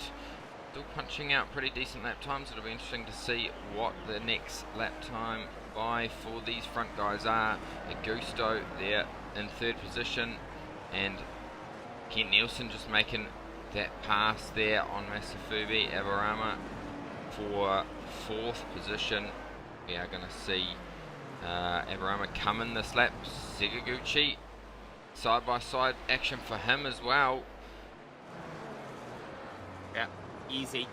Still punching out pretty decent lap times. It'll be interesting to see what the next lap time by for these front guys are. Augusto there in 3rd position, and Kent Nielsen just making that pass there on Masafubi Aberame for 4th position. We are going to see Aberame come in this lap. Sekiguchi, side by side action for him as well. Yeah, easy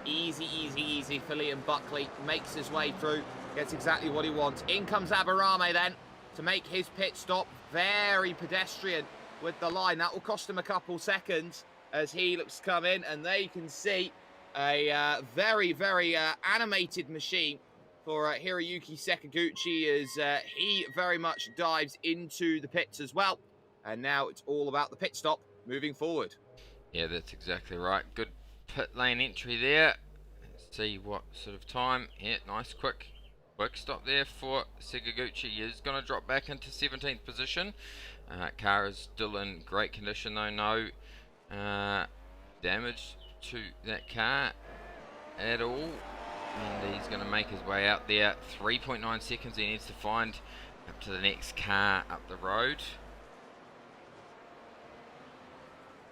for Liam Buckley. Makes his way through, gets exactly what he wants. In comes Aberame then to make his pit stop. Very pedestrian with the line. That will cost him a couple seconds as he looks to come in, and there you can see a very animated machine for Hiroyuki Sekiguchi as he very much dives into the pits as well. And now it's all about the pit stop moving forward. Yeah, that's exactly right. Good pit lane entry there. Let's see what sort of time. Yeah, nice quick stop there for Sekiguchi. He is going to drop back into 17th position. Car is still in great condition though. No damage to that car at all. And he's going to make his way out there. 3.9 seconds he needs to find up to the next car up the road.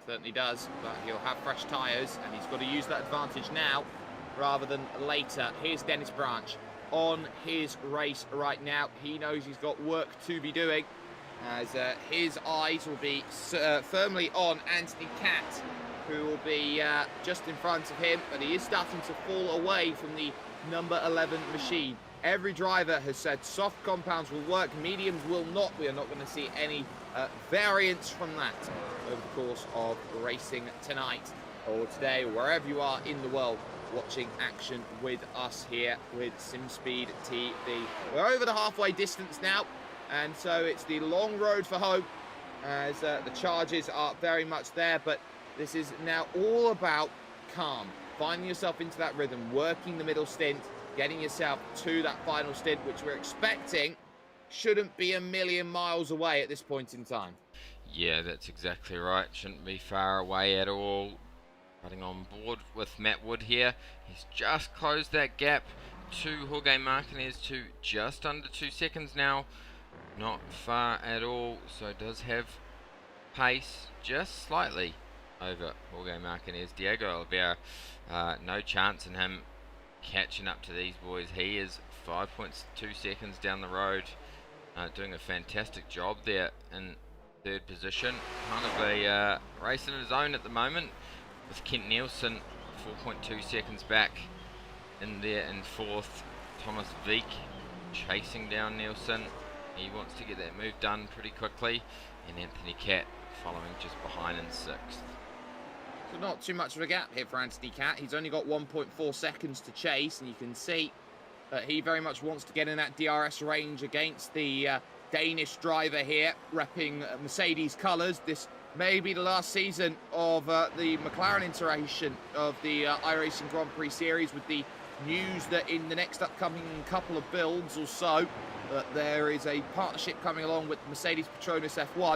Certainly does, but he'll have fresh tyres, and he's got to use that advantage now rather than later. Here's Dennis Branch on his race right now. He knows he's got work to be doing, as his eyes will be firmly on Anthony Catt, who will be just in front of him, but he is starting to fall away from the number 11 machine. Every driver has said soft compounds will work, mediums will not. We are not going to see any variance from that over the course of racing tonight or today, wherever you are in the world watching action with us here with SimSpeed TV. We're over the halfway distance now, and so it's the long road for home as the charges are very much there, but this is now all about calm, finding yourself into that rhythm, working the middle stint, getting yourself to that final stint, which we're expecting shouldn't be a million miles away at this point in time. Yeah, that's exactly right. Shouldn't be far away at all. Running on board with Matt Wood here. He's just closed that gap to Jorge Martinez to just under 2 seconds now. Not far at all, so does have pace just slightly over Jorge Martinez. Diego Oliveira, no chance in him catching up to these boys. He is 5.2 seconds down the road, doing a fantastic job there in 3rd position. Kind of a race of his own at the moment, with Kent Nielsen 4.2 seconds back in there in 4th. Thomas Wieck chasing down Nielsen. He wants to get that move done pretty quickly, and Anthony Catt following just behind in 6th. So not too much of a gap here for Anthony Catt. He's only got 1.4 seconds to chase, and you can see that he very much wants to get in that DRS range against the Danish driver here, repping Mercedes colours. This may be the last season of the McLaren iteration of the iRacing Grand Prix Series, with the news that in the next upcoming couple of builds or so, there is a partnership coming along with Mercedes Petronas F1.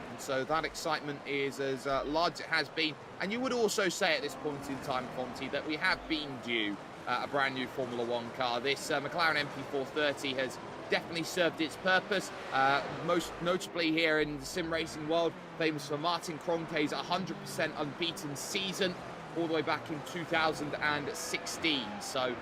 And so that excitement is as large as it has been. And you would also say at this point in time, Fonty, that we have been due a brand new Formula One car. This McLaren MP430 has definitely served its purpose, most notably here in the sim racing world, famous for Martin Kroenke's 100% unbeaten season all the way back in 2016. So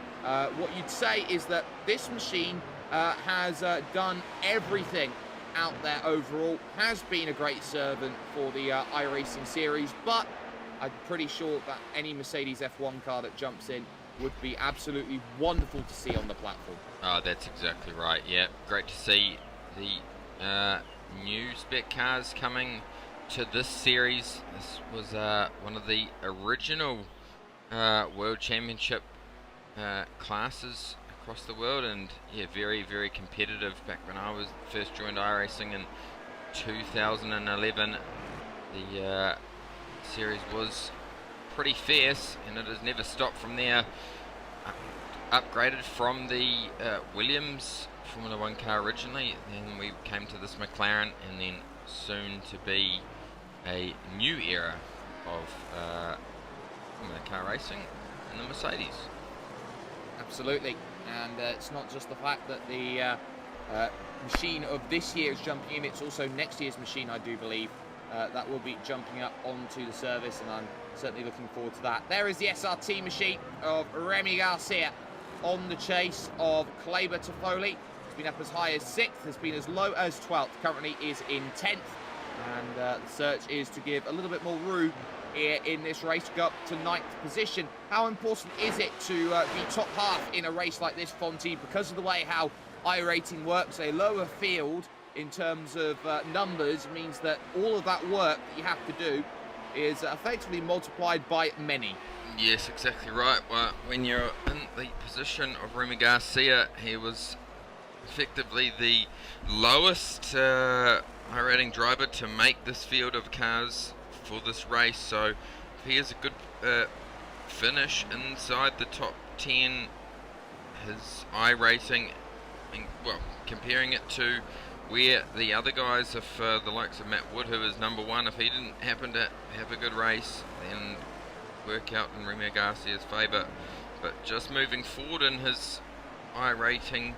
what you'd say is that this machine has done everything out there overall, has been a great servant for the iRacing series, but I'm pretty sure that any Mercedes F1 car that jumps in would be absolutely wonderful to see on the platform. Oh, that's exactly right. Yeah, great to see the new spec cars coming to this series. This was one of the original World Championship classes across the world, and yeah, very, very competitive. Back when I was first joined iRacing in 2011, the series was pretty fierce, and it has never stopped from there. Upgraded from the Williams Formula One car originally, then we came to this McLaren, and then soon to be a new era of Formula car racing in the Mercedes. Absolutely, and it's not just the fact that the machine of this year is jumping in, it's also next year's machine, I do believe, that will be jumping up onto the service, and I'm certainly looking forward to that. There is the SRT machine of Remy Garcia on the chase of Kleber Toffoli. It's been up as high as 6th, has been as low as 12th, currently is in 10th, and the search is to give a little bit more room here in this race to go up to 9th position. How important is it to be top half in a race like this, Fonty, because of the way how iRating works? A lower field in terms of numbers means that all of that work that you have to do is effectively multiplied by many. Yes, exactly right. Well, when you're in the position of Remy Garcia, he was effectively the lowest iRating driver to make this field of cars for this race. So if he has a good finish inside the top 10, his iRating, well, comparing it to where the other guys, if the likes of Matt Wood, who is number 1, if he didn't happen to have a good race, then work out in Remy Garcia's favour. But just moving forward in his iRating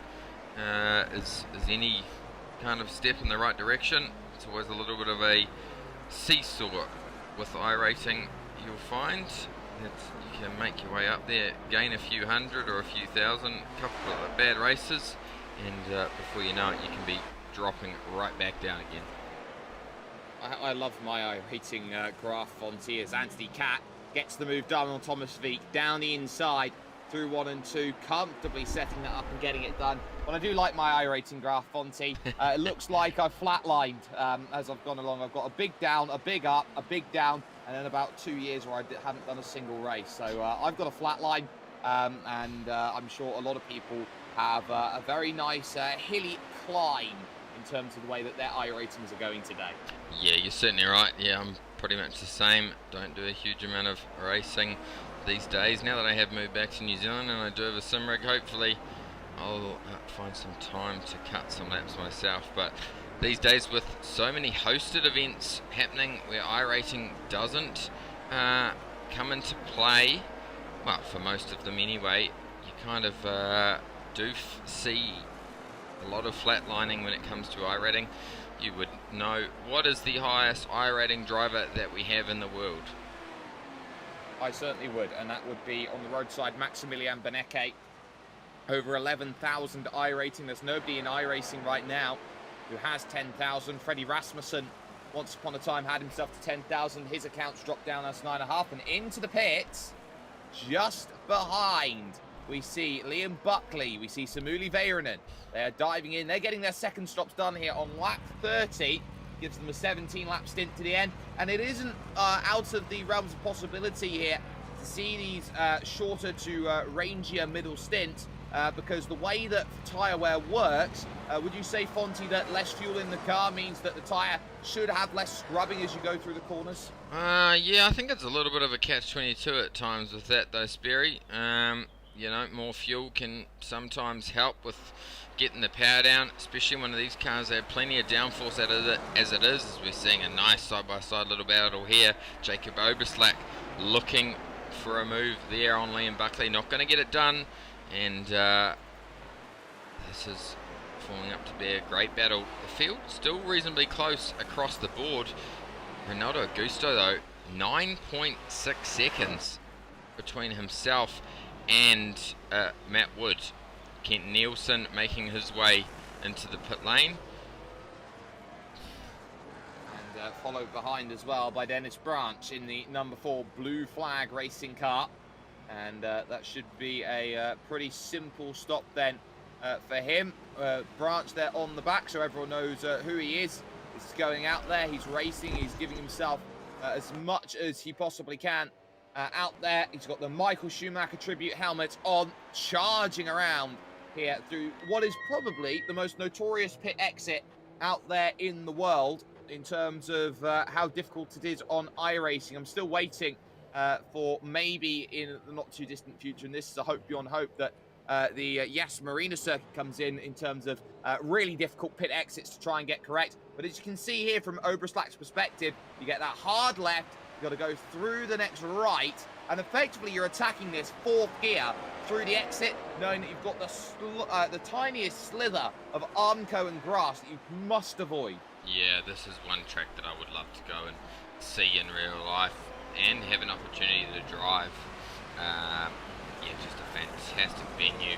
is any kind of step in the right direction. It's always a little bit of a seesaw with iRating. You'll find that you can make your way up there, gain a few hundred or a few thousand, a couple of bad races, and before you know it, you can be dropping right back down again. I love my iRating graph, Fonty, as Anthony Cat gets the move done on Thomas Veek down the inside through 1 and 2, comfortably setting that up and getting it done. But I do like my iRating graph, Fonty. It looks like I've flatlined as I've gone along. I've got a big down, a big up, a big down, and then about 2 years where I haven't done a single race. So I've got a flat line, and I'm sure a lot of people have a very nice hilly climb in terms of the way that their iRatings are going today. Yeah, you're certainly right. Yeah, I'm pretty much the same. Don't do a huge amount of racing these days. Now that I have moved back to New Zealand and I do have a sim rig, hopefully I'll find some time to cut some laps myself. But these days, with so many hosted events happening where iRating doesn't come into play, well, for most of them anyway, you kind of do see a lot of flatlining when it comes to iRating. You would know, what is the highest iRating driver that we have in the world? I certainly would, and that would be on the roadside Maximilian Benecke. Over 11,000 iRating. There's nobody in iRacing right now who has 10,000. Freddie Rasmussen once upon a time had himself to 10,000. His accounts dropped down as 9.5, and into the pits, just behind, we see Liam Buckley, we see Samuli Väyrynen. They're diving in, they're getting their second stops done here on lap 30. Gives them a 17-lap stint to the end, and it isn't out of the realms of possibility here to see these shorter to rangier middle stints, because the way that tyre wear works, would you say, Fonty, that less fuel in the car means that the tyre should have less scrubbing as you go through the corners? Yeah, I think it's a little bit of a catch-22 at times with that, though, Sperry. You know, more fuel can sometimes help with getting the power down, especially when these cars have plenty of downforce as it is. As we're seeing a nice side-by-side little battle here. Jacob Oberslack looking for a move there on Liam Buckley. Not going to get it done. And this is falling up to be a great battle. The field still reasonably close across the board. Ronaldo Augusto, though, 9.6 seconds between himself and Matt Wood. Kent Nielsen making his way into the pit lane. And followed behind as well by Dennis Branch in the number 4 Blue Flag racing car. And that should be a pretty simple stop then for him. Branch there on the back, so everyone knows who he is. He's going out there, he's racing, he's giving himself as much as he possibly can out there. He's got the Michael Schumacher tribute helmet on, charging around here through what is probably the most notorious pit exit out there in the world in terms of how difficult it is on iRacing. I'm still waiting for maybe in the not too distant future, and this is a hope beyond hope, that the Yas Marina circuit comes in terms of really difficult pit exits to try and get correct. But as you can see here from Oberslak's perspective, you get that hard left, you've got to go through the next right, and effectively you're attacking this 4th gear through the exit, knowing that you've got the tiniest slither of Armco and grass that you must avoid. Yeah, this is one track that I would love to go and see in real life and have an opportunity to drive. Yeah, just a fantastic venue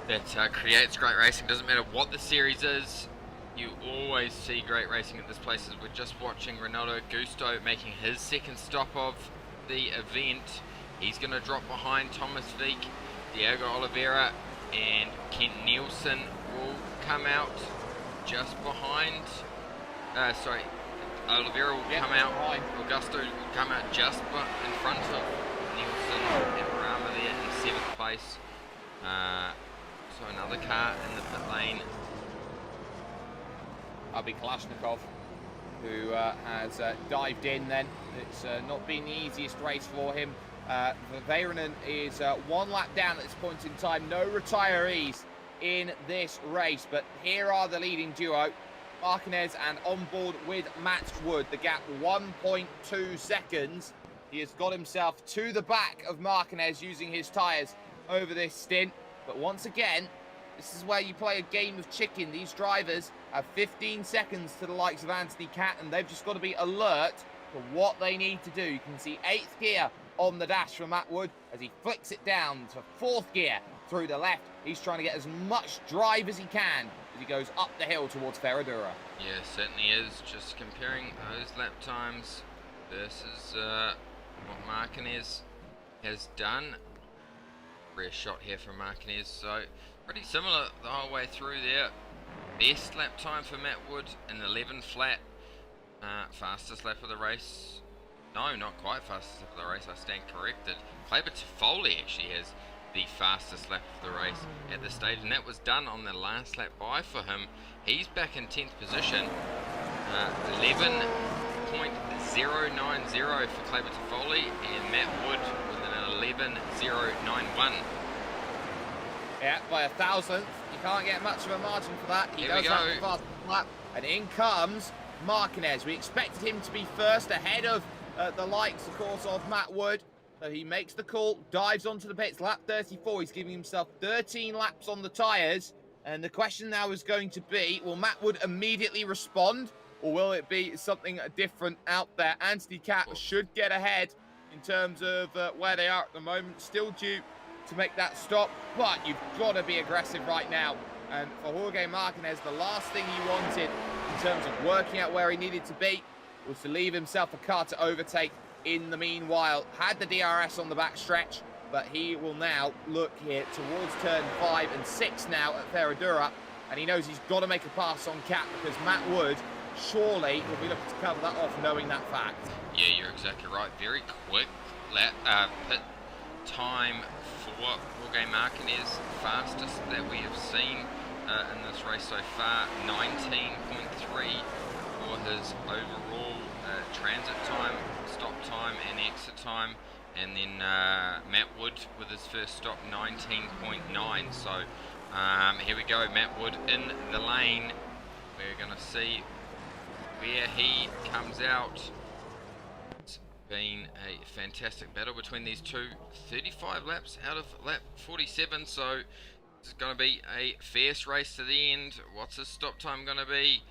that creates great racing. Doesn't matter what the series is, you always see great racing at this place. As we're just watching Ronaldo Augusto making his 2nd stop of the event. He's going to drop behind Thomas Veek, Diego Oliveira, and Kent Nielsen will come out just behind. Oliveira will come out. Augusto will come out just in front of Nielsen and Rama there in 7th place. So another car in the pit lane. Abi Kalashnikov, who has dived in then. It's not been the easiest race for him. Väyrynen is 1 lap down at this point in time. No retirees in this race, but here are the leading duo. Marquez and on board with Matt Wood. The gap 1.2 seconds. He has got himself to the back of Marquez using his tyres over this stint. But once again, this is where you play a game of chicken. These drivers have 15 seconds to the likes of Anthony Catt, and they've just got to be alert to what they need to do. You can see 8th gear on the dash from Matt Wood as he flicks it down to 4th gear through the left. He's trying to get as much drive as he can as he goes up the hill towards Ferradura. Yeah, certainly is. Just comparing those lap times versus what Marquez has done. Rare shot here from Marquez, so pretty similar the whole way through there. Best lap time for Matt Wood, an 11 flat. Fastest lap of the race. No, not quite fastest lap of the race, I stand corrected. Kleber Toffoli actually has the fastest lap of the race at this stage, and that was done on the last lap by for him. He's back in 10th position. 11.090 for Kleber Toffoli, and Matt Wood with an 11.091. Yeah, by 1,000th. You can't get much of a margin for that. He does have the fastest lap, and in comes Marquez. We expected him to be first, ahead of the likes, of course, of Matt Wood. So he makes the call, dives onto the pits, lap 34. He's giving himself 13 laps on the tyres. And the question now is going to be, will Matt Wood immediately respond, or will it be something different out there? Anthony Catt should get ahead in terms of where they are at the moment. Still due to make that stop, but you've got to be aggressive right now. And for Jorge Marquez, the last thing he wanted in terms of working out where he needed to be was to leave himself a car to overtake. In the meanwhile, had the DRS on the back stretch, but he will now look here towards turn 5 and 6 now at Ferradura, and he knows he's got to make a pass on Catt because Matt Wood surely will be looking to cover that off, knowing that fact. Yeah, you're exactly right. Very quick pit time for Jorge Marquez, fastest that we have seen in this race so far. 19.3 for his overall transit time, stop time and exit time, and then Matt Wood with his first stop 19.9. So here we go, Matt Wood in the lane. We're going to see where he comes out. been a fantastic battle between these two. 35 laps out of lap 47, so it's going to be a fierce race to the end. What's his stop time going to be?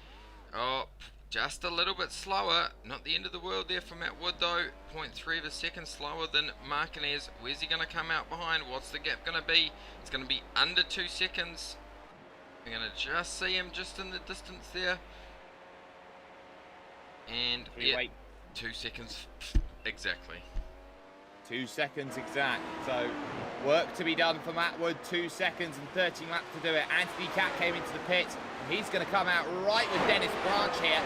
Oh, just a little bit slower. Not the end of the world there for Matt Wood though. 0.3 of a second slower than Martinez. Where's he going to come out behind? What's the gap going to be? It's going to be under 2 seconds. We're going to just see him just in the distance there. And yeah, Wait. 2 seconds exactly. 2 seconds exact. So work to be done for Matt Wood. 2 seconds and 13 laps to do it. Anthony Cat came into the pit. He's going to come out right with Dennis Branch here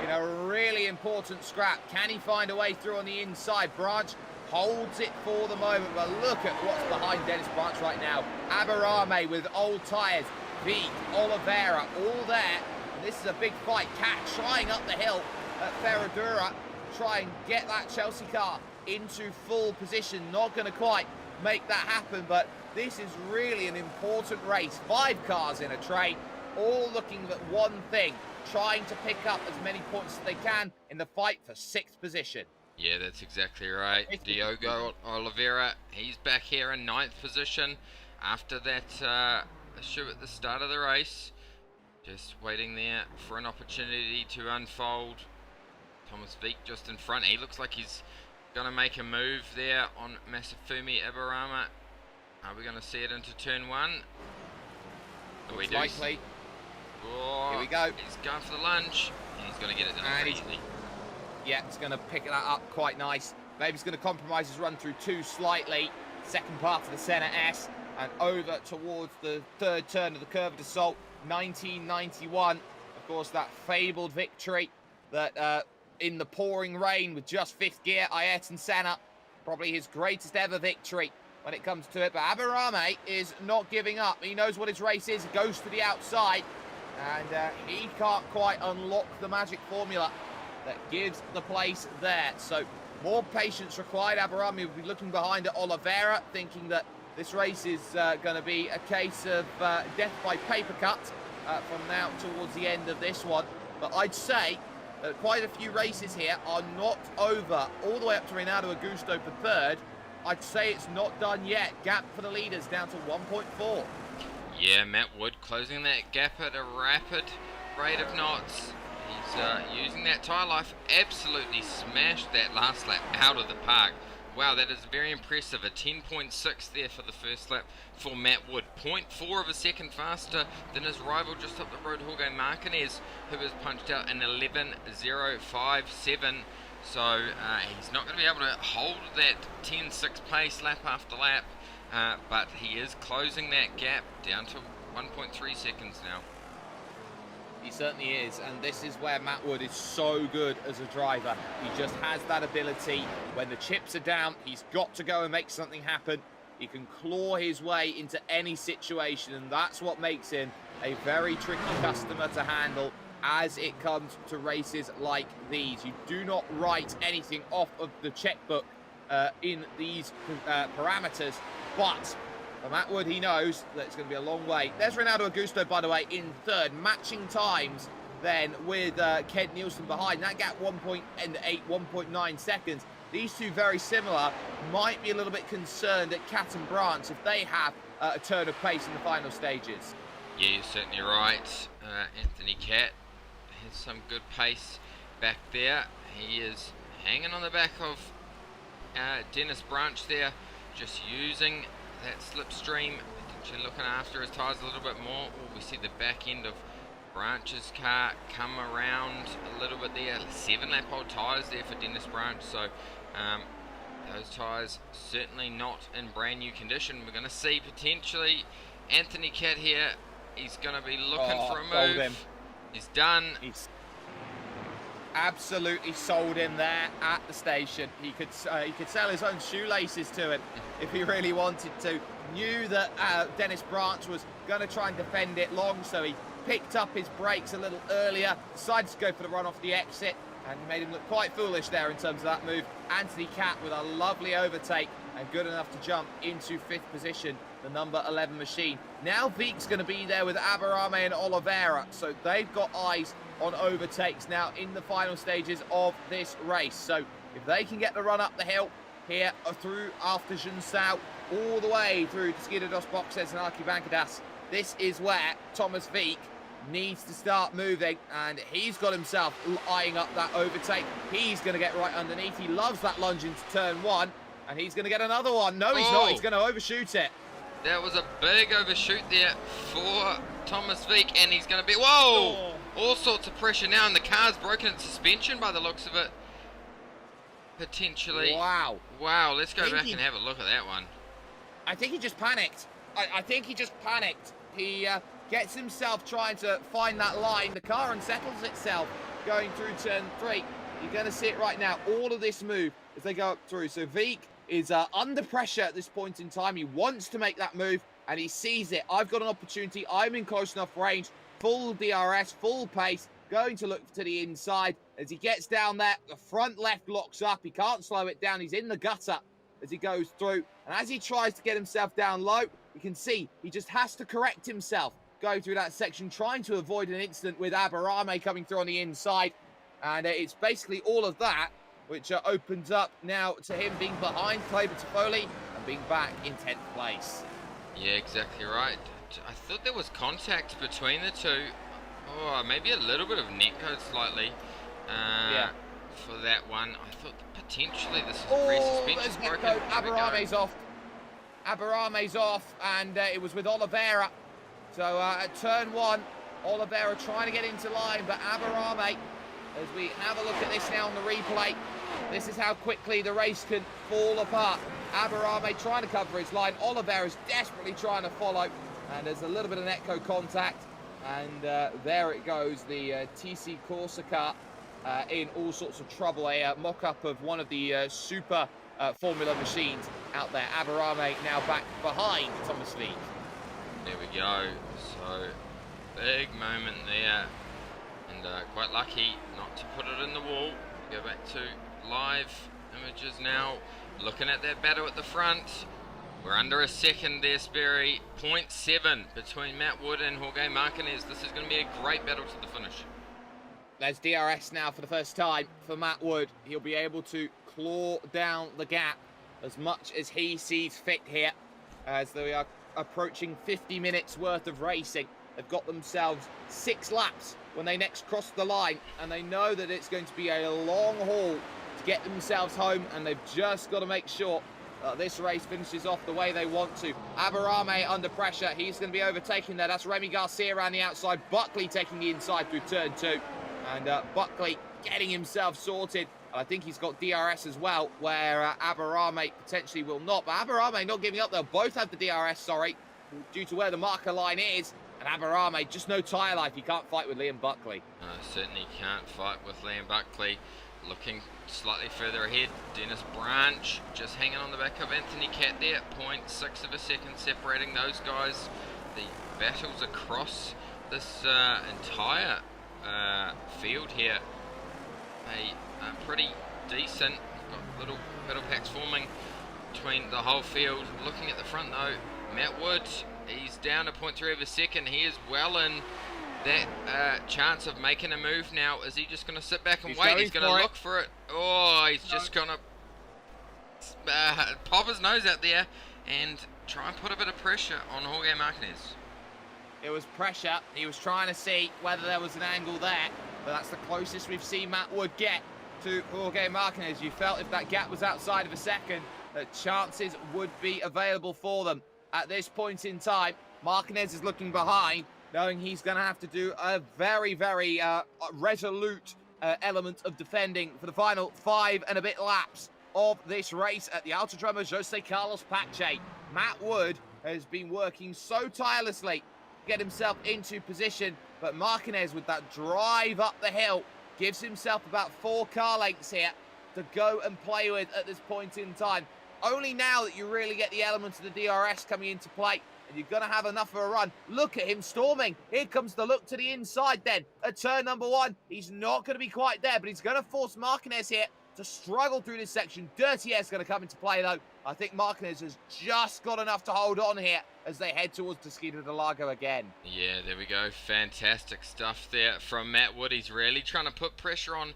in a really important scrap. Can he find a way through on the inside? Branch holds it for the moment, but look at what's behind Dennis Branch right now. Aberame with old tyres. Veek, Oliveira, all there. And this is a big fight. Cat trying up the hill at Ferradura. Try and get that Chelsea car into full position. Not going to quite make that happen, but this is really an important race. 5 cars in a train, all looking at one thing, trying to pick up as many points as they can in the fight for 6th position. Yeah, that's exactly right. Diogo Oliveira, he's back here in 9th position after that issue at the start of the race. Just waiting there for an opportunity to unfold. Thomas Veek just in front. He looks like he's going to make a move there on Masafumi Aberama. Are we going to see it into turn 1? Looks likely. Oh, here we go. He's going for the lunge. He's going to get it done And easily. Yeah, he's going to pick that up quite nice. Maybe he's going to compromise his run through 2 slightly. Second part of the centre S and over towards the 3rd turn of the curve of assault. 1991. Of course, that fabled victory that in the pouring rain with just 5th gear, Ayrton Senna, probably his greatest ever victory when it comes to it. But Aberame is not giving up. He knows what his race is. He goes to the outside, and he can't quite unlock the magic formula that gives the place there. So more patience required. Aberame will be looking behind at Oliveira, thinking that this race is going to be a case of death by paper cut from now towards the end of this one. But I'd say that quite a few races here are not over. All the way up to Renato Augusto for 3rd. I'd say it's not done yet. Gap for the leaders down to 1.4. Yeah, Matt Wood closing that gap at a rapid rate of knots. He's using that tyre life. Absolutely smashed that last lap out of the park. Wow, that is very impressive. A 10.6 there for the first lap for Matt Wood. 0.4 of a second faster than his rival just up the road, Jorge Martinez, who has punched out an 11.057. So he's not going to be able to hold that 10.6 pace lap after lap, but he is closing that gap down to 1.3 seconds now. He certainly is, and this is where Matt Wood is so good as a driver. He just has that ability. When the chips are down, he's got to go and make something happen. He can claw his way into any situation, and that's what makes him a very tricky customer to handle as it comes to races like these. You do not write anything off of the checkbook in these parameters, but for Matt Wood, he knows that it's going to be a long way. There's Renato Augusto, by the way, in 3rd, matching times then with Ked Nielsen behind. That gap 1.8, 1.9 seconds. These two very similar. Might be a little bit concerned at Cat and Branch if they have a turn of pace in the final stages. Yeah, you're certainly right. Anthony Cat has some good pace back there. He is hanging on the back of Dennis Branch there, just using that slipstream, potentially looking after his tyres a little bit more. Oh, we see the back end of Branch's car come around a little bit there. 7 lap old tyres there for Dennis Branch, so those tyres certainly not in brand new condition. We're going to see potentially Anthony Cat here. He's going to be looking for a move. Him. He's done. He's absolutely sold him there at the station. He could sell his own shoelaces to him if he really wanted to. Knew that Dennis Branch was going to try and defend it long, so he picked up his brakes a little earlier, decided to go for the run off the exit, and made him look quite foolish there in terms of that move. Anthony Cat with a lovely overtake and good enough to jump into 5th position. the number 11 machine. Now Veek's going to be there with Aberame and Oliveira, so they've got eyes on overtakes now in the final stages of this race. So if they can get the run up the hill here through after Junsao, all the way through to Skidder dos Boxes and Arquibancadas, this is where Thomas Veek needs to start moving, and he's got himself eyeing up that overtake. He's going to get right underneath. He loves that lunge into turn 1, and he's going to get another one. No, he's not. He's going to overshoot it. That was a big overshoot there for Thomas Veek, and he's going to be... Whoa! All sorts of pressure now, and the car's broken its suspension by the looks of it. Potentially. Wow. Wow, let's go back and have a look at that one. I think he just panicked. I think he just panicked. He gets himself trying to find that line. The car unsettles itself going through turn 3. You're going to see it right now. All of this move as they go up through. So Veek is under pressure at this point in time. He wants to make that move, and he sees it. I've got an opportunity. I'm in close enough range. Full DRS, full pace. Going to look to the inside. As he gets down there, the front left locks up. He can't slow it down. He's in the gutter as he goes through. And as he tries to get himself down low, you can see he just has to correct himself going through that section, trying to avoid an incident with Aberame coming through on the inside. And it's basically all of that which opens up now to him being behind Kleber Toffoli and being back in 10th place. Yeah, exactly right. I thought there was contact between the two. Oh, maybe a little bit of neck code slightly for that one. I thought potentially this is a suspension broken. Aberame's off. Aberame's off, and it was with Oliveira. So at turn 1, Oliveira trying to get into line, but Aberame, as we have a look at this now on the replay, this is how quickly the race can fall apart. Aberame trying to cover his line. Oliveira's desperately trying to follow, and there's a little bit of netco contact. And there it goes, the TC Corsa car in all sorts of trouble. A mock-up of one of the super Formula machines out there. Aberame now back behind Thomas Veek. There we go. So, big moment there. And quite lucky not to put it in the wall. Go back to live images now. Looking at that battle at the front. We're under a second there, Sperry. 0.7 between Matt Wood and Jorge Martinez. This is going to be a great battle to the finish. There's DRS now for the first time for Matt Wood. He'll be able to claw down the gap as much as he sees fit here, as they are approaching 50 minutes worth of racing. They've got themselves 6 laps when they next cross the line, and they know that it's going to be a long haul to get themselves home, and they've just got to make sure this race finishes off the way they want to. Aberame under pressure. He's going to be overtaking there. That's Remy Garcia around the outside. Buckley taking the inside through turn 2. And Buckley getting himself sorted. I think he's got DRS as well, where Aberame potentially will not. But Aberame not giving up. They'll both have the DRS, sorry, due to where the marker line is. And Aberame, just no tyre life. He can't fight with Liam Buckley. Certainly can't fight with Liam Buckley. Looking slightly further ahead, Dennis Branch just hanging on the back of Anthony Cat there. 0.6 of a second separating those guys. The battles across this entire field here. Pretty decent. Got little battle packs forming between the whole field. Looking at the front though, Matt Wood, he's down to 0.3 of a second. He is well in that chance of making a move now. Is he just going to sit back and wait? He's going to look for it. Oh, he's just going to pop his nose out there and try and put a bit of pressure on Jorge Martinez. It was pressure. He was trying to see whether there was an angle there, but that's the closest we've seen Matt Wood get to Jorge Martinez. You felt if that gap was outside of a second, that chances would be available for them. At this point in time, Martinez is looking behind, knowing he's going to have to do a very, very resolute element of defending for the final 5 and a bit laps of this race at the Autodromo Jose Carlos Pache. Matt Wood has been working so tirelessly to get himself into position, but Martinez, with that drive up the hill, gives himself about 4 car lengths here to go and play with at this point in time. Only now that you really get the element of the DRS coming into play, and you're going to have enough of a run. Look at him storming. Here comes the look to the inside then. At turn number 1, he's not going to be quite there, but he's going to force Martinez here to struggle through this section. Dirty Air's going to come into play, though. I think Martinez has just got enough to hold on here as they head towards Tosquito de Lago again. Yeah, there we go. Fantastic stuff there from Matt Wood. He's really trying to put pressure on,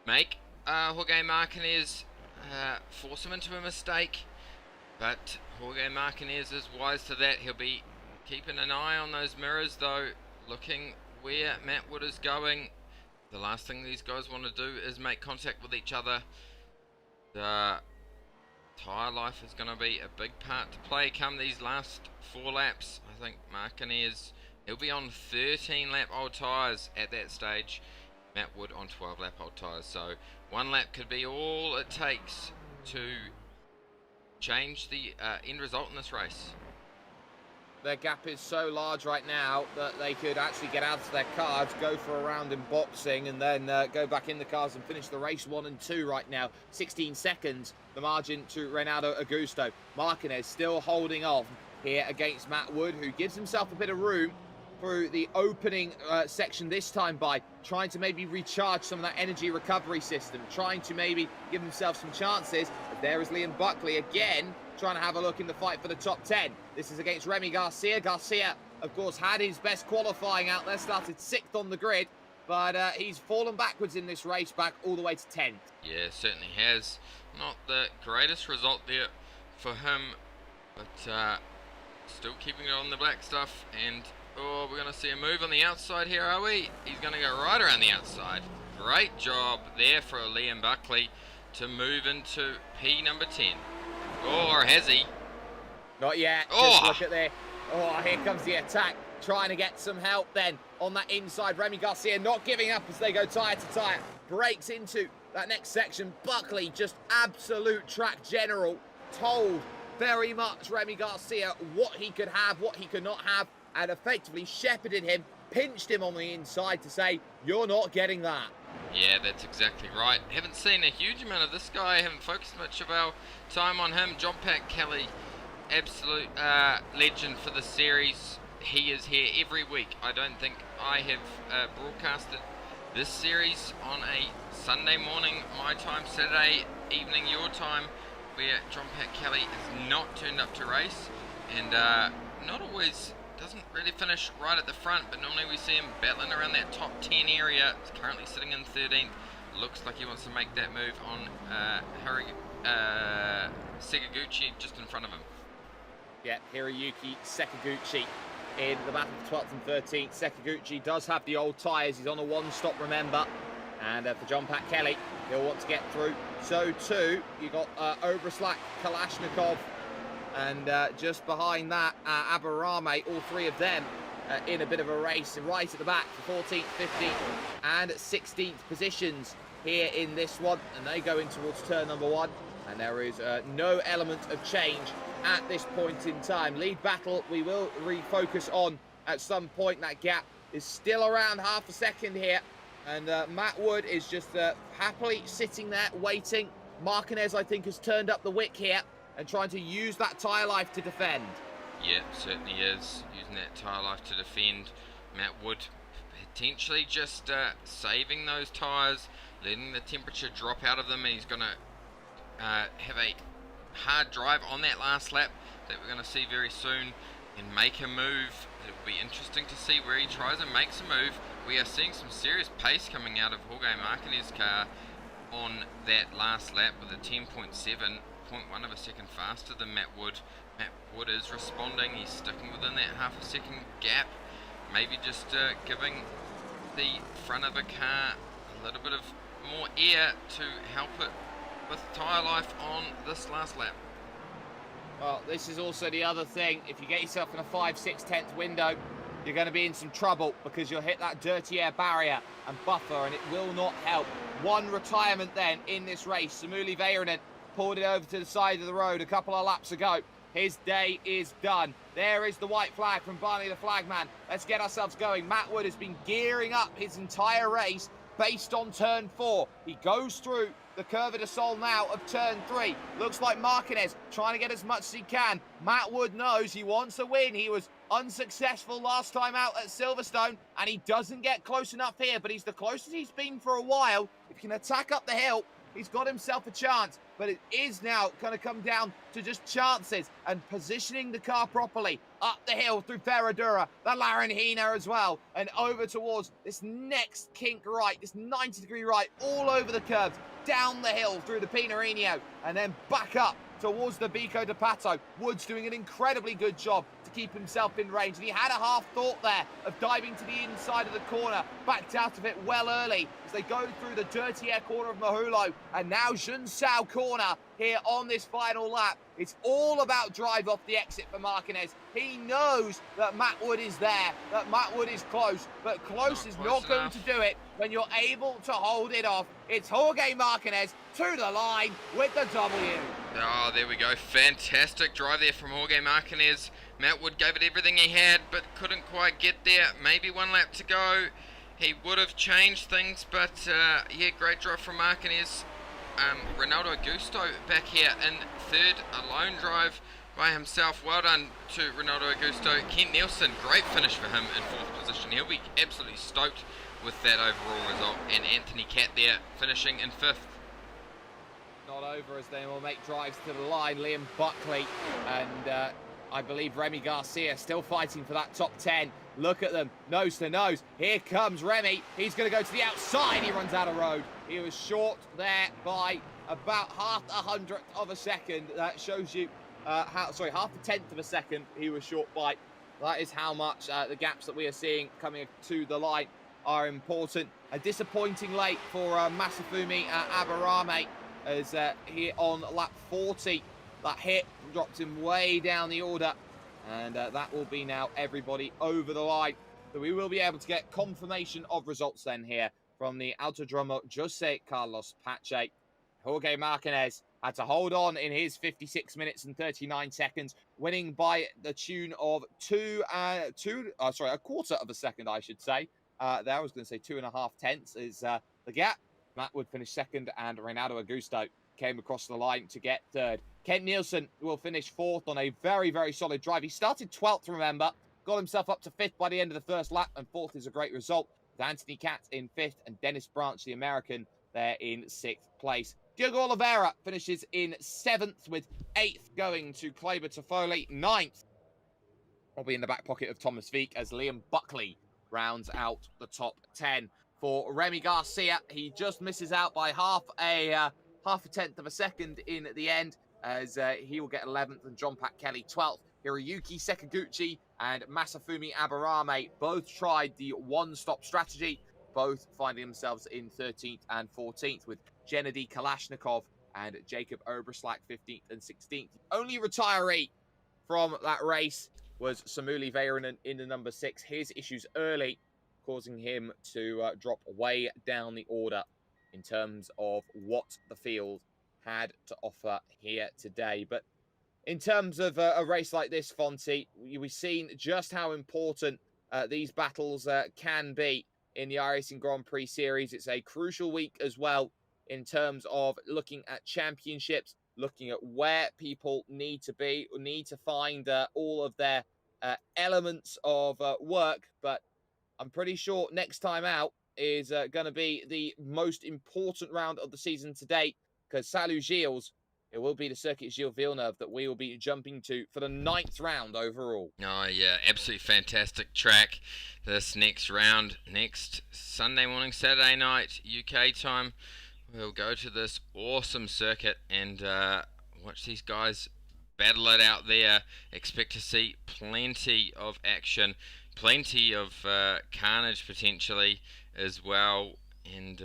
make Jorge Martinez force him into a mistake. But Jorge Martinez is wise to that. He'll be keeping an eye on those mirrors, though, looking where Matt Wood is going. The last thing these guys want to do is make contact with each other. The tyre life is going to be a big part to play come these last 4 laps. I think Martinez, he'll be on 13 lap old tyres at that stage. Matt Wood on 12 lap old tyres. So 1 lap could be all it takes to change the end result in this race. Their gap is so large right now that they could actually get out of their cars, go for a round in boxing, and then go back in the cars and finish the race 1 and 2 right now. 16 seconds, the margin to Renato Augusto. Martinez still holding on here against Matt Wood, who gives himself a bit of room through the opening section this time by trying to maybe recharge some of that energy recovery system, trying to maybe give himself some chances. But there is Liam Buckley again, trying to have a look in the fight for the top 10. This is against Remy Garcia. Garcia, of course, had his best qualifying out there, started 6th on the grid, but he's fallen backwards in this race, back all the way to 10th. Yeah, certainly has. Not the greatest result there for him, but still keeping it on the black stuff. And oh, we're going to see a move on the outside here, are we? He's going to go right around the outside. Great job there for Liam Buckley to move into P number 10. Oh, or has he? Not yet. Oh. Just look at there. Oh, here comes the attack. Trying to get some help then on that inside. Remy Garcia not giving up as they go tyre to tyre. Breaks into that next section. Buckley, just absolute track general. Told very much Remy Garcia what he could have, what he could not have, and effectively shepherded him, pinched him on the inside to say, you're not getting that. Yeah, that's exactly right. Haven't seen a huge amount of this guy. Haven't focused much of our time on him. John Pat Kelly, absolute legend for the series. He is here every week. I don't think I have broadcasted this series on a Sunday morning, my time, Saturday evening, your time, where John Pat Kelly is not turned up to race, and not always, doesn't really finish right at the front, but normally we see him battling around that top 10 area. He's currently sitting in 13th. Looks like he wants to make that move on Sakaguchi just in front of him. Yeah, Hiroyuki Sakaguchi in the battle for 12th and 13th. Sakaguchi does have the old tyres. He's on a one-stop, remember. And for John Pat Kelly, he'll want to get through. So too, you got Obraslak, Kalashnikov, and just behind that, Aberame, all 3 of them in a bit of a race right at the back for 14th, 15th and 16th positions here in this one. And they go in towards turn number 1. And there is no element of change at this point in time. Lead battle, we will refocus on at some point. That gap is still around half a second here. And Matt Wood is just happily sitting there waiting. Martinez, I think, has turned up the wick here and trying to use that tyre life to defend. Yeah, certainly is. Using that tyre life to defend. Matt Wood potentially just saving those tyres, letting the temperature drop out of them, and he's going to have a hard drive on that last lap that we're going to see very soon and make a move. It will be interesting to see where he tries and makes a move. We are seeing some serious pace coming out of Jorge Martinez's car on that last lap with a 10.7, 0.1 of a second faster than Matt Wood. Matt Wood is responding. He's sticking within that half a second gap. Maybe just giving the front of a car a little bit of more air to help it with tyre life on this last lap. Well, this is also the other thing. If you get yourself in a 5, 6, 10th window, you're going to be in some trouble because you'll hit that dirty air barrier and buffer, and it will not help. One retirement then in this race. Samuli Väyrynen pulled it over to the side of the road a couple of laps ago. His day is done. There is the white flag from Barney the Flagman. Let's get ourselves going. Matt Wood has been gearing up his entire race based on turn 4. He goes through the Curva de Sol now of turn 3. Looks like Martinez trying to get as much as he can. Matt Wood knows he wants a win. He was unsuccessful last time out at Silverstone, and he doesn't get close enough here, but he's the closest he's been for a while. If he can attack up the hill, He's got himself a chance, but it is now going to come down to just chances and positioning the car properly up the hill through Ferradura, the Laranjina as well, and over towards this next kink right, this 90-degree right, all over the curves, down the hill through the Pinarino, and then back up towards the Bico de Pato. Woods doing an incredibly good job to keep himself in range, and he had a half thought there of diving to the inside of the corner, backed out of it well early as they go through the dirty air corner of Mahulo, and now Junsao corner here on this final lap. It's all about drive off the exit for Martinez. He knows that Matt Wood is there, that Matt Wood is close, but close is not going to do it when you're able to hold it off. It's Jorge Martinez to the line with the W. Oh, there we go. Fantastic drive there from Jorge Martinez. Matt Wood gave it everything he had, but couldn't quite get there. Maybe one lap to go. He would have changed things, but yeah, great drive from Martinez. Ronaldo Augusto back here in third, a lone drive by himself. Well done to Ronaldo Augusto. Kent Nielsen, great finish for him in fourth position. He'll be absolutely stoked with that overall result. And Anthony Catt there finishing in fifth. Not over as they will make drives to the line. Liam Buckley and I believe Remy Garcia still fighting for that top 10. Look at them, nose to nose. Here comes Remy. He's going to go to the outside. He runs out of road. He was short there by about half a hundredth of a second. That shows you half a tenth of a second he was short by. That is how much the gaps that we are seeing coming to the line are important. A disappointing late for Masafumi Abarame as he on lap 40. That hit dropped him way down the order. And that will be now everybody over the line. So we will be able to get confirmation of results then here from the Autodromo Jose Carlos Pache. Jorge Martinez had to hold on in his 56 minutes and 39 seconds, winning by the tune of a quarter of a second, I should say. There I was going to say 2.5 tenths is the gap. Matt Wood finished second, and Ronaldo Augusto came across the line to get third. Kent Nielsen will finish fourth on a very, very solid drive. He started 12th, remember, got himself up to fifth by the end of the first lap, and fourth is a great result. With Anthony Catt in fifth and Dennis Branch, the American, there in sixth place. Diogo Oliveira finishes in seventh, with eighth going to Kleber Toffoli. Ninth will be in the back pocket of Thomas Veek as Liam Buckley rounds out the top 10. For Remy Garcia, he just misses out by half a tenth of a second in the end, as he will get 11th and John Pat Kelly 12th. Hiroyuki Sekiguchi and Masafumi Abarame both tried the one-stop strategy, both finding themselves in 13th and 14th, with Gennady Kalashnikov and Jacob Oberslack 15th and 16th. The only retiree from that race was Samuli Väyrynen in the number 6. His issues early causing him to drop way down the order in terms of what the field had to offer here today. But in terms of a race like this, Fonty, we've seen just how important these battles can be in the iRacing Grand Prix Series. It's a crucial week as well in terms of looking at championships, looking at where people need to be, need to find all of their elements of work. But I'm pretty sure next time out is going to be the most important round of the season to date, because Salut Gilles, it will be the Circuit Gilles Villeneuve that we will be jumping to for the 9th round overall. Oh yeah, absolutely fantastic track. This next round, next Sunday morning, Saturday night, UK time, we'll go to this awesome circuit and watch these guys battle it out there. Expect to see plenty of action, plenty of carnage potentially as well, and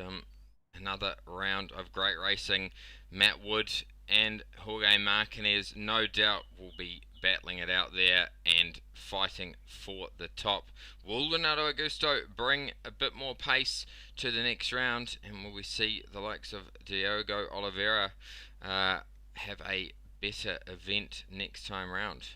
another round of great racing. Matt Wood and Jorge Martinez no doubt will be battling it out there and fighting for the top. Will Ronaldo Augusto bring a bit more pace to the next round, and will we see the likes of Diogo Oliveira have a better event next time round?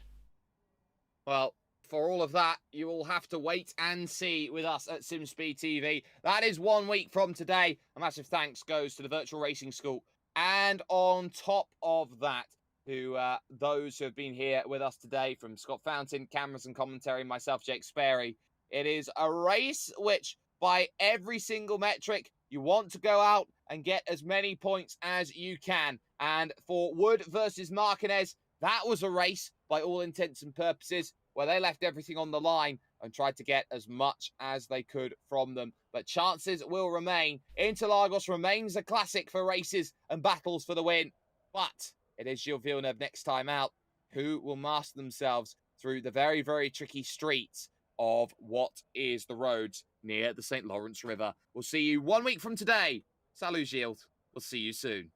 Well, for all of that, you will have to wait and see with us at SimSpeed TV. That is 1 week from today. A massive thanks goes to the Virtual Racing School. And on top of that, to those who have been here with us today, from Scott Fountain, cameras and commentary, myself, Jake Sperry. It is a race which, by every single metric You want to go out and get as many points as you can. And for Wood versus Martinez, that was a race by all intents and purposes where they left everything on the line and tried to get as much as they could from them. But chances will remain. Interlagos remains a classic for races and battles for the win. But it is Gilles Villeneuve next time out who will master themselves through the very, very tricky streets of what is the roads near the St. Lawrence River. We'll see you 1 week from today. Salut, Gilles. We'll see you soon.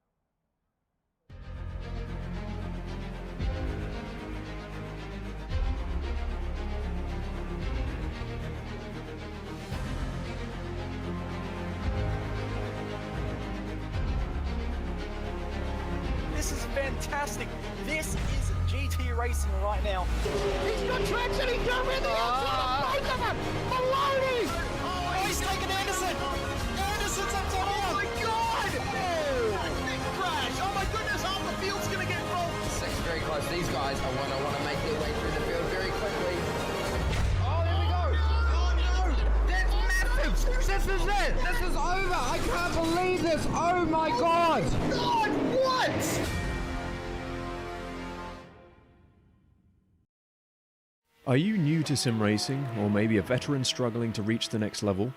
This is fantastic. This is GT racing right now. He's got traction. He's going with the outside of both of them. Maloney. Oh, he's taken Anderson. Anderson's up to Oh my God. Big crash. Oh my goodness. Half the field's going to get involved. Six very close. These guys are want to make their way through the field very quickly. Oh, there we go. Oh no, that's massive. This is it. This is over. I can't believe this. Oh my God. God, what? Are you new to sim racing, or maybe a veteran struggling to reach the next level?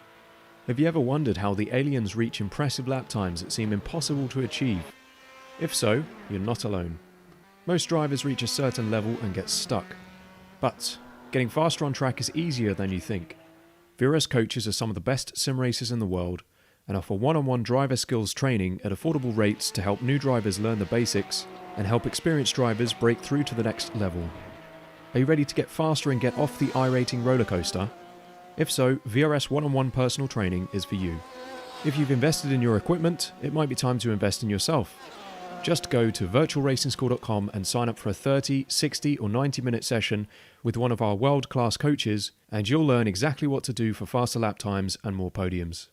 Have you ever wondered how the aliens reach impressive lap times that seem impossible to achieve? If so, you're not alone. Most drivers reach a certain level and get stuck. But getting faster on track is easier than you think. VRS coaches are some of the best sim racers in the world and offer one-on-one driver skills training at affordable rates to help new drivers learn the basics and help experienced drivers break through to the next level. Are you ready to get faster and get off the iRacing roller coaster? If so, VRS one-on-one personal training is for you. If you've invested in your equipment, it might be time to invest in yourself. Just go to virtualracingschool.com and sign up for a 30, 60 or 90-minute session with one of our world-class coaches, and you'll learn exactly what to do for faster lap times and more podiums.